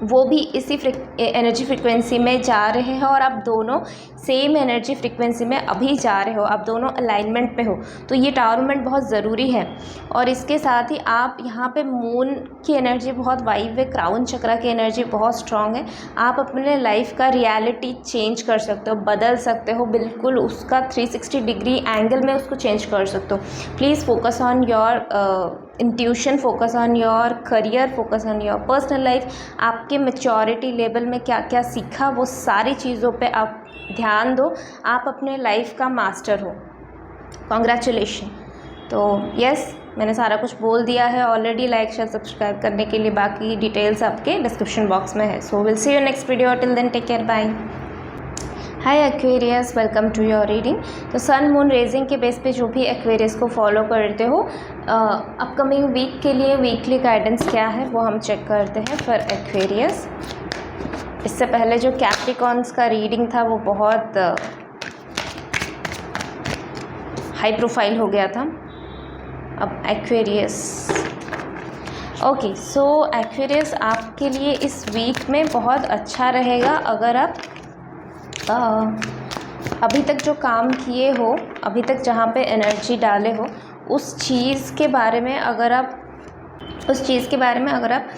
वो भी इसी एनर्जी फ्रिक्वेंसी में जा रहे हैं, और आप दोनों सेम एनर्जी फ्रिक्वेंसी में अभी जा रहे हो, आप दोनों अलाइनमेंट पे हो। तो ये टावर मूवमेंट बहुत ज़रूरी है। और इसके साथ ही आप यहाँ पे मून की एनर्जी बहुत वाइब है, क्राउन चक्रा की एनर्जी बहुत स्ट्रांग है। आप अपने लाइफ का रियलिटी चेंज कर सकते हो, बदल सकते हो, बिल्कुल उसका 360 डिग्री एंगल में उसको चेंज कर सकते हो। Please focus on your intuition, focus on your career, focus on your personal life. आपके मैच्योरिटी लेवल में क्या क्या सीखा, वो सारी चीज़ों पे आप ध्यान दो। आप अपने लाइफ का मास्टर हो। कॉन्ग्रेचुलेशन। तो यस, मैंने सारा कुछ बोल दिया है ऑलरेडी। लाइक शेयर सब्सक्राइब करने के लिए बाकी डिटेल्स आपके डिस्क्रिप्शन बॉक्स में है। So will see you next video, till then take care, bye. Hi Aquarius, welcome to your reading. तो सन मून रेजिंग के बेस पे जो भी एक्वेरियस को फॉलो करते हो, अपकमिंग वीक के लिए वीकली गाइडेंस क्या है वो हम चेक करते हैं फॉर एक्वेरियस। इससे पहले जो कैप्रिकॉर्न्स का रीडिंग था वो बहुत हाई प्रोफाइल हो गया था। अब एक्वेरियस, ओके, सो एक्वेरियस आपके लिए इस वीक में बहुत अच्छा रहेगा। अगर आप अभी तक जो काम किए हो, अभी तक जहाँ पे एनर्जी डाले हो, उस चीज़ के बारे में अगर आप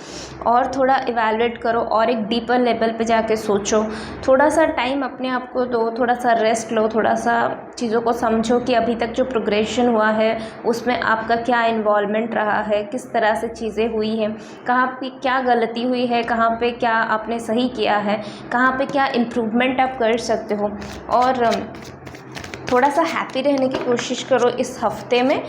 और थोड़ा इवैल्यूएट करो, और एक डीपर लेवल पे जाके सोचो, थोड़ा सा टाइम अपने आप को दो, थोड़ा सा रेस्ट लो, थोड़ा सा चीज़ों को समझो कि अभी तक जो प्रोग्रेशन हुआ है उसमें आपका क्या इन्वॉल्वमेंट रहा है, किस तरह से चीज़ें हुई हैं, कहाँ पे क्या गलती हुई है, कहाँ पे क्या आपने सही किया है, कहाँ पे क्या इम्प्रूवमेंट आप कर सकते हो। और थोड़ा सा हैप्पी रहने की कोशिश करो इस हफ्ते में।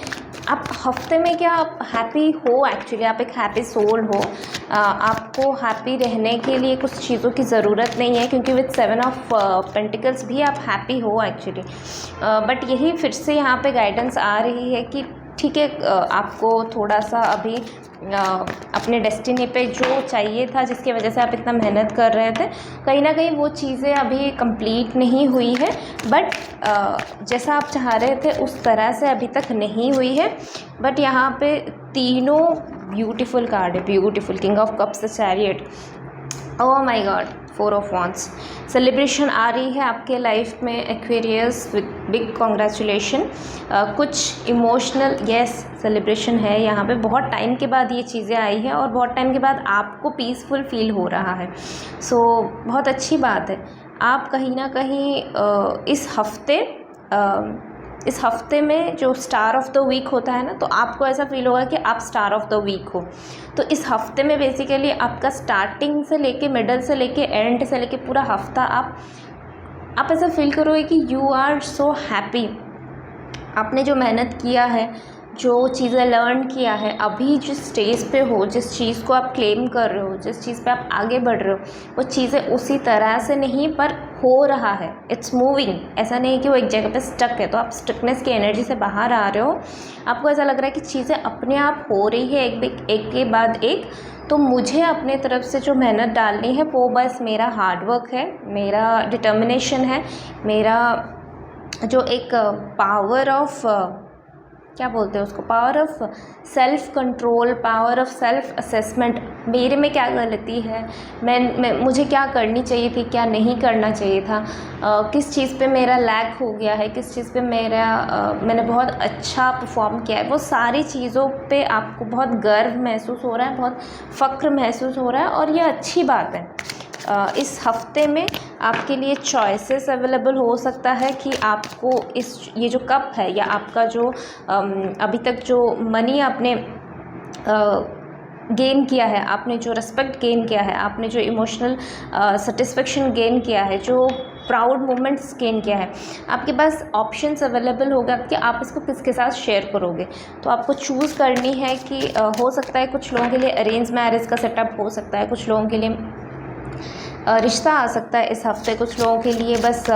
आप हफ्ते में क्या आप हैप्पी हो, एक्चुअली आप एक हैप्पी सोल हो। आपको हैप्पी रहने के लिए कुछ चीज़ों की ज़रूरत नहीं है, क्योंकि विद 7 ऑफ पेंटिकल्स भी आप हैप्पी हो एक्चुअली। बट यही फिर से यहाँ पे गाइडेंस आ रही है कि ठीक है, आपको थोड़ा सा अभी अपने डेस्टिनी पे जो चाहिए था, जिसकी वजह से आप इतना मेहनत कर रहे थे, कहीं ना कहीं वो चीज़ें अभी कंप्लीट नहीं हुई है। बट जैसा आप चाह रहे थे उस तरह से अभी तक नहीं हुई है। बट यहाँ पे तीनों ब्यूटीफुल कार्ड है, beautiful, king of cups, chariot, oh my God, 4 of wands. Celebration आ रही है आपके लाइफ में एक्वेरियस, विद बिग कॉन्ग्रेचुलेशन। कुछ इमोशनल, यस, सेलिब्रेशन है यहाँ पे। बहुत टाइम के बाद ये चीज़ें आई हैं, और बहुत टाइम के बाद आपको पीसफुल फील हो रहा है। सो बहुत अच्छी बात है। आप कहीं ना कहीं इस हफ्ते इस हफ्ते में जो स्टार ऑफ द वीक होता है ना, तो आपको ऐसा फील होगा कि आप स्टार ऑफ द वीक हो। तो इस हफ्ते में बेसिकली आपका स्टार्टिंग से लेके मिडल से लेके एंड से लेके पूरा हफ्ता आप ऐसा फील करोगे कि यू आर सो हैप्पी। आपने जो मेहनत किया है, जो चीज़ें लर्न किया है, अभी जिस स्टेज पे हो, जिस चीज़ को आप क्लेम कर रहे हो, जिस चीज़ पे आप आगे बढ़ रहे हो, वो चीज़ें उसी तरह से नहीं पर हो रहा है, इट्स मूविंग। ऐसा नहीं कि वो एक जगह पे स्टक है, तो आप स्टकनेस की एनर्जी से बाहर आ रहे हो। आपको ऐसा लग रहा है कि चीज़ें अपने आप हो रही है, एक के बाद एक। तो मुझे अपने तरफ से जो मेहनत डालनी है वो बस मेरा हार्डवर्क है, मेरा डिटर्मिनेशन है, मेरा जो एक पावर ऑफ, क्या बोलते हैं उसको, power of self control, power of self assessment. मेरे में क्या गलती है, मुझे क्या करनी चाहिए थी, क्या नहीं करना चाहिए था, किस चीज़ पे मेरा लैक हो गया है, किस चीज़ पे मैंने बहुत अच्छा परफॉर्म किया है। वो सारी चीज़ों पे आपको बहुत गर्व महसूस हो रहा है, बहुत फ़ख्र महसूस हो रहा है, और ये अच्छी बात है। इस हफ्ते में आपके लिए चॉइसेस अवेलेबल हो सकता है कि आपको ये जो कप है, या आपका जो अभी तक जो मनी आपने गेन किया है, आपने जो रिस्पेक्ट गेन किया है, आपने जो इमोशनल सेटिस्फेक्शन गेन किया है, जो प्राउड मोमेंट्स गेन किया है, आपके पास ऑप्शंस अवेलेबल होगा कि आप इसको किसके साथ शेयर करोगे। तो आपको चूज़ करनी है कि हो सकता है कुछ लोगों के लिए अरेंज मैरिज का सेटअप हो सकता है, कुछ लोगों के लिए रिश्ता आ सकता है इस हफ्ते, कुछ लोगों के लिए बस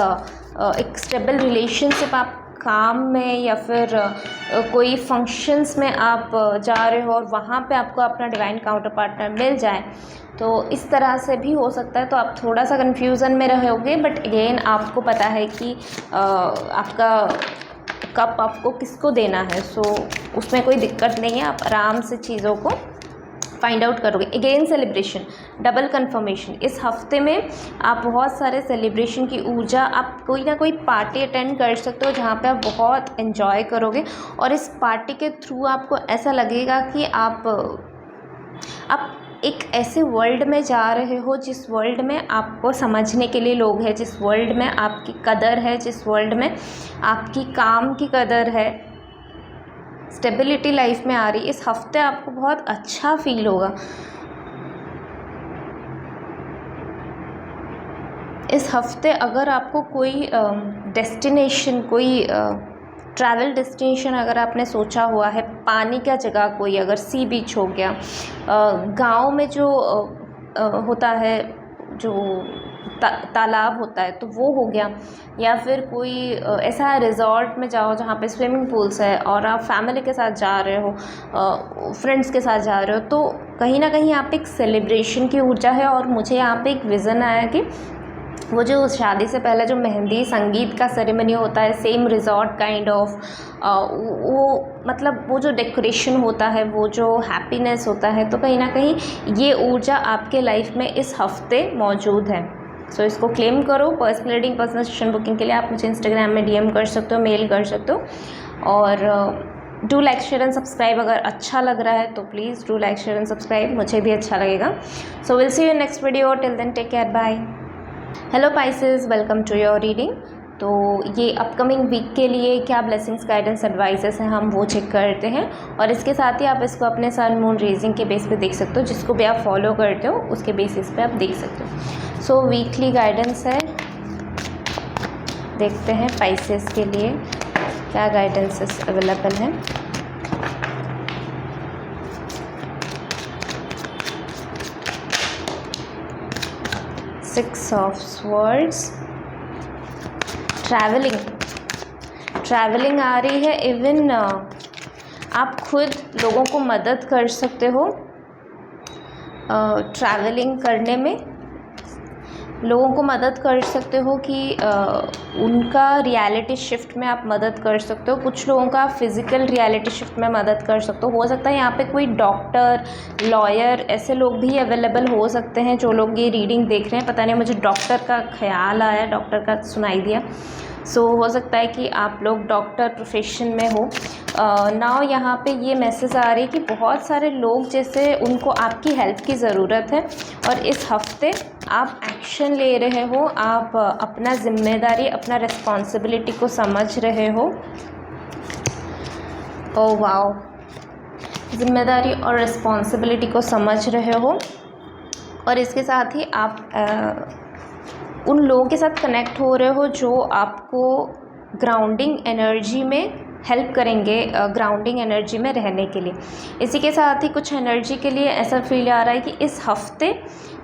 एक स्टेबल रिलेशनशिप, आप काम में या फिर कोई फंक्शंस में आप जा रहे हो और वहाँ पे आपको अपना डिवाइन काउंटर पार्टनर मिल जाए, तो इस तरह से भी हो सकता है। तो आप थोड़ा सा कन्फ्यूज़न में रहोगे, बट अगेन आपको पता है कि आपका कप आपको किसको देना है, सो उसमें कोई दिक्कत नहीं है, आप आराम से चीज़ों को फाइंड आउट करोगे। Again celebration, double confirmation. इस हफ्ते में आप बहुत सारे सेलिब्रेशन की ऊर्जा, आप कोई ना कोई पार्टी अटेंड कर सकते हो जहाँ पे आप बहुत एंजॉय करोगे, और इस पार्टी के थ्रू आपको ऐसा लगेगा कि आप एक ऐसे वर्ल्ड में जा रहे हो जिस वर्ल्ड में आपको समझने के लिए लोग हैं, जिस वर्ल्ड में आपकी कदर है, जिस वर्ल्ड में आपकी काम की कदर है, स्टेबिलिटी लाइफ में आ रही। इस हफ्ते आपको बहुत अच्छा फील होगा। इस हफ्ते अगर आपको कोई डेस्टिनेशन, कोई ट्रैवल डेस्टिनेशन अगर आपने सोचा हुआ है, पानी का जगह कोई, अगर सी बीच हो गया, गांव में जो होता है, जो तालाब होता है, तो वो हो गया, या फिर कोई ऐसा रिज़ॉर्ट में जाओ जहाँ पे स्विमिंग पूल्स है और आप फैमिली के साथ जा रहे हो, फ्रेंड्स के साथ जा रहे हो, तो कहीं ना कहीं यहाँ पे एक सेलिब्रेशन की ऊर्जा है। और मुझे यहाँ पे एक विज़न आया कि वो जो शादी से पहले जो मेहंदी संगीत का सेरेमनी होता है, सेम रिज़ॉर्ट काइंड ऑफ, वो मतलब वो जो डेकोरेशन होता है, वो जो हैप्पीनेस होता है, तो कहीं ना कहीं ये ऊर्जा आपके लाइफ में इस हफ्ते मौजूद है। सो इसको क्लेम करो। Personal reading, personal session booking के लिए आप मुझे इंस्टाग्राम में DM कर सकते हो, मेल कर सकते हो। और do like, share and subscribe. अगर अच्छा लग रहा है तो please do like, share and subscribe, मुझे भी अच्छा लगेगा। So will see you next video, till then take care, bye. Hello Pisces, welcome to your reading. तो ये अपकमिंग वीक के लिए क्या ब्लेसिंग्स, गाइडेंस, एडवाइसेस हैं, हम वो चेक करते हैं। और इसके साथ ही आप इसको अपने सन मून रेजिंग के बेस पे देख सकते हो, जिसको भी आप फॉलो करते हो उसके बेसिस पे आप देख सकते हो। सो वीकली गाइडेंस है, देखते हैं पाइसेस के लिए क्या गाइडेंसेस अवेलेबल हैं। सिक्स ऑफ स्वॉर्ड्स, ट्रैवलिंग आ रही है। इवन आप खुद लोगों को मदद कर सकते हो ट्रैवलिंग करने में, लोगों को मदद कर सकते हो कि उनका रियलिटी शिफ्ट में आप मदद कर सकते हो। कुछ लोगों का फिज़िकल रियलिटी शिफ्ट में मदद कर सकते हो सकता है यहाँ पे कोई डॉक्टर, लॉयर, ऐसे लोग भी अवेलेबल हो सकते हैं जो लोग ये रीडिंग देख रहे हैं। पता नहीं, मुझे डॉक्टर का ख्याल आया, डॉक्टर का सुनाई दिया। सो हो सकता है कि आप लोग डॉक्टर प्रोफेशन में हो। नाउ यहाँ पे ये मैसेज आ रही है कि बहुत सारे लोग जैसे उनको आपकी हेल्प की ज़रूरत है, और इस हफ्ते आप एक्शन ले रहे हो, आप अपना ज़िम्मेदारी, अपना रिस्पॉन्सिबिलिटी को समझ रहे हो। ओह वाओ, जिम्मेदारी और रिस्पॉन्सिबिलिटी को समझ रहे हो, और इसके साथ ही आप उन लोगों के साथ कनेक्ट हो रहे हो जो आपको ग्राउंडिंग एनर्जी में हेल्प करेंगे, ग्राउंडिंग एनर्जी में रहने के लिए। इसी के साथ ही कुछ एनर्जी के लिए ऐसा फील आ रहा है कि इस हफ्ते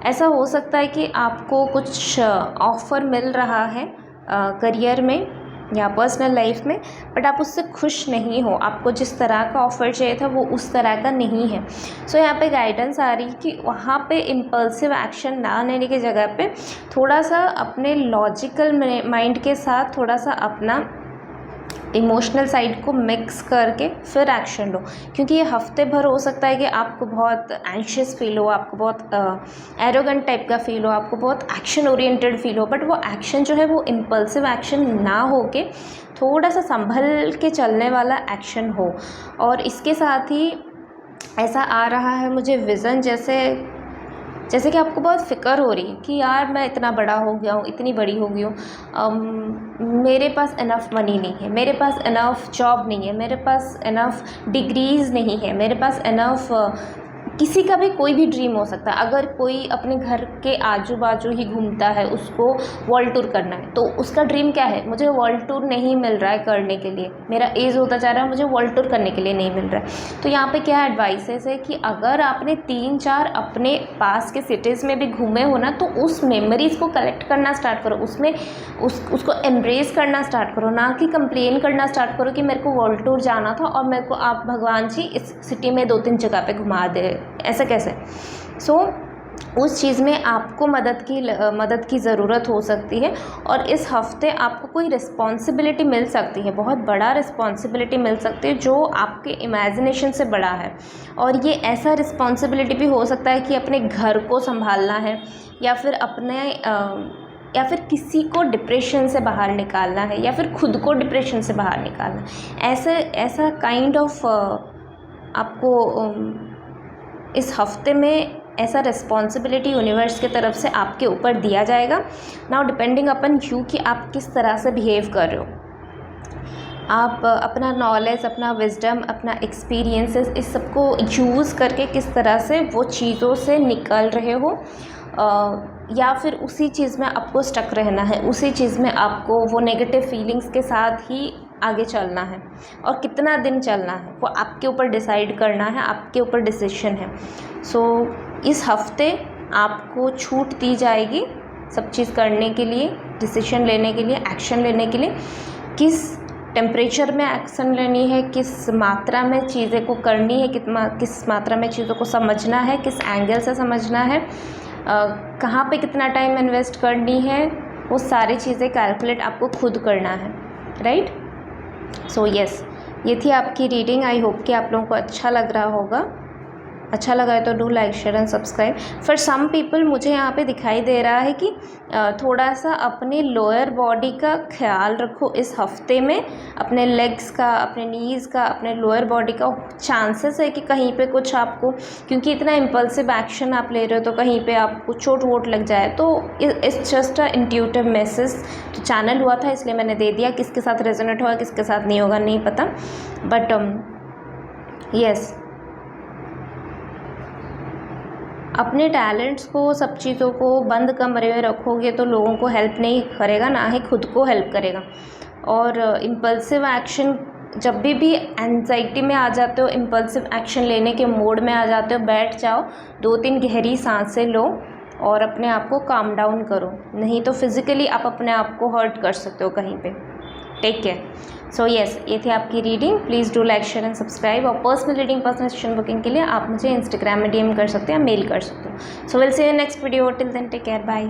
ऐसा हो सकता है कि आपको कुछ ऑफ़र मिल रहा है करियर में या पर्सनल लाइफ में, बट आप उससे खुश नहीं हो, आपको जिस तरह का ऑफ़र चाहिए था वो उस तरह का नहीं है। सो यहाँ पे गाइडेंस आ रही है कि वहाँ पे इम्पल्सिव एक्शन ना लेने की जगह पे थोड़ा सा अपने लॉजिकल माइंड के साथ थोड़ा सा अपना इमोशनल साइड को मिक्स करके फिर एक्शन लो, क्योंकि ये हफ्ते भर हो सकता है कि आपको बहुत एंशियस फील हो, आपको बहुत एरोगेंट टाइप का फील हो, आपको बहुत एक्शन ओरिएंटेड फील हो, बट वो एक्शन जो है वो इम्पल्सिव एक्शन ना हो के थोड़ा सा संभल के चलने वाला एक्शन हो। और इसके साथ ही ऐसा आ रहा है मुझे विज़न, जैसे कि आपको बहुत फ़िक्र हो रही है कि यार मैं इतना बड़ा हो गया हूँ, इतनी बड़ी हो गई हूँ, मेरे पास इनफ मनी नहीं है, मेरे पास इनफ जॉब नहीं है, मेरे पास इनफ डिग्रीज़ नहीं है, मेरे पास इनफ किसी का भी कोई भी ड्रीम हो सकता है। अगर कोई अपने घर के आजू बाजू ही घूमता है, उसको वर्ल्ड टूर करना है, तो उसका ड्रीम क्या है, मुझे वर्ल्ड टूर नहीं मिल रहा है करने के लिए, मेरा एज होता जा रहा है, मुझे वर्ल्ड टूर करने के लिए नहीं मिल रहा है। तो यहाँ पे क्या एडवाइसेस है कि अगर आपने 3-4 अपने पास के सिटीज़ में भी घूमे हो ना, तो उस मेमोरीज़ को कलेक्ट करना स्टार्ट करो, उसमें उसको एम्ब्रेस करना स्टार्ट करो, ना कि कंप्लेन करना स्टार्ट करो कि मेरे को वर्ल्ड टूर जाना था और मेरे को आप भगवान जी इस सिटी में 2-3 जगह पे घुमा दे, ऐसा कैसे। सो उस चीज़ में आपको मदद की ज़रूरत हो सकती है, और इस हफ्ते आपको कोई रिस्पॉन्सिबिलिटी मिल सकती है, बहुत बड़ा रिस्पॉन्सिबिलिटी मिल सकती है जो आपके इमेजिनेशन से बड़ा है। और ये ऐसा रिस्पॉन्सिबिलिटी भी हो सकता है कि अपने घर को संभालना है, या फिर किसी को डिप्रेशन से बाहर निकालना है, या फिर खुद को डिप्रेशन से बाहर निकालना है। ऐसा काइंड ऑफ आपको इस हफ्ते में ऐसा रिस्पॉन्सिबिलिटी यूनिवर्स की तरफ से आपके ऊपर दिया जाएगा। नाउ डिपेंडिंग अपन यू कि आप किस तरह से बिहेव कर रहे हो, आप अपना नॉलेज, अपना विजडम, अपना एक्सपीरियंसेस, इस सब को यूज़ करके किस तरह से वो चीज़ों से निकल रहे हो, या फिर उसी चीज़ में आपको स्टक रहना है, उसी चीज़ में आपको वो नेगेटिव फीलिंग्स के साथ ही आगे चलना है, और कितना दिन चलना है वो आपके ऊपर डिसाइड करना है, आपके ऊपर डिसीजन है। सो इस हफ्ते आपको छूट दी जाएगी सब चीज़ करने के लिए, डिसीजन लेने के लिए, एक्शन लेने के लिए, किस टेम्परेचर में एक्शन लेनी है, किस मात्रा में चीज़ें को करनी है, किस मात्रा में चीज़ों को समझना है, किस एंगल से समझना है, कहाँ पे कितना टाइम इन्वेस्ट करनी है, वो सारी चीज़ें कैलकुलेट आपको खुद करना है, राइट। सो यस, ये थी आपकी रीडिंग। आई होप कि आप लोगों को अच्छा लग रहा होगा। अच्छा लगा है तो do like, share and subscribe. For some people मुझे यहाँ पे दिखाई दे रहा है कि थोड़ा सा अपने लोअर बॉडी का ख्याल रखो इस हफ्ते में, अपने लेग्स का, अपने नीज़ का, अपने लोअर बॉडी का। चांसेस है कि कहीं पे कुछ आपको, क्योंकि इतना इम्पल्सिव एक्शन आप ले रहे हो, तो कहीं पे आपको चोट वोट लग जाए, तो it's just a intuitive message तो चैनल हुआ था, इसलिए मैंने दे दिया। किसके साथ रेजोनेट होगा, किसके साथ नहीं होगा नहीं पता, बट यस, अपने टैलेंट्स को, सब चीज़ों को बंद कमरे में रखोगे तो लोगों को हेल्प नहीं करेगा, ना ही खुद को हेल्प करेगा। और इम्पल्सिव एक्शन, जब भी एंजाइटी में आ जाते हो, इम्पल्सिव एक्शन लेने के मोड में आ जाते हो, बैठ जाओ, 2-3 गहरी सांसें लो और अपने आप को काम डाउन करो, नहीं तो फिज़िकली आप अपने आप को हर्ट कर सकते हो कहीं पे। Take care. सो येस, ये थी आपकी reading. Please do like, share and subscribe. और personal reading, personal session booking के लिए आप मुझे इंस्टाग्राम में DM कर सकते हैं, मेल कर सकते हो। So will see you next video. Till then take care, bye.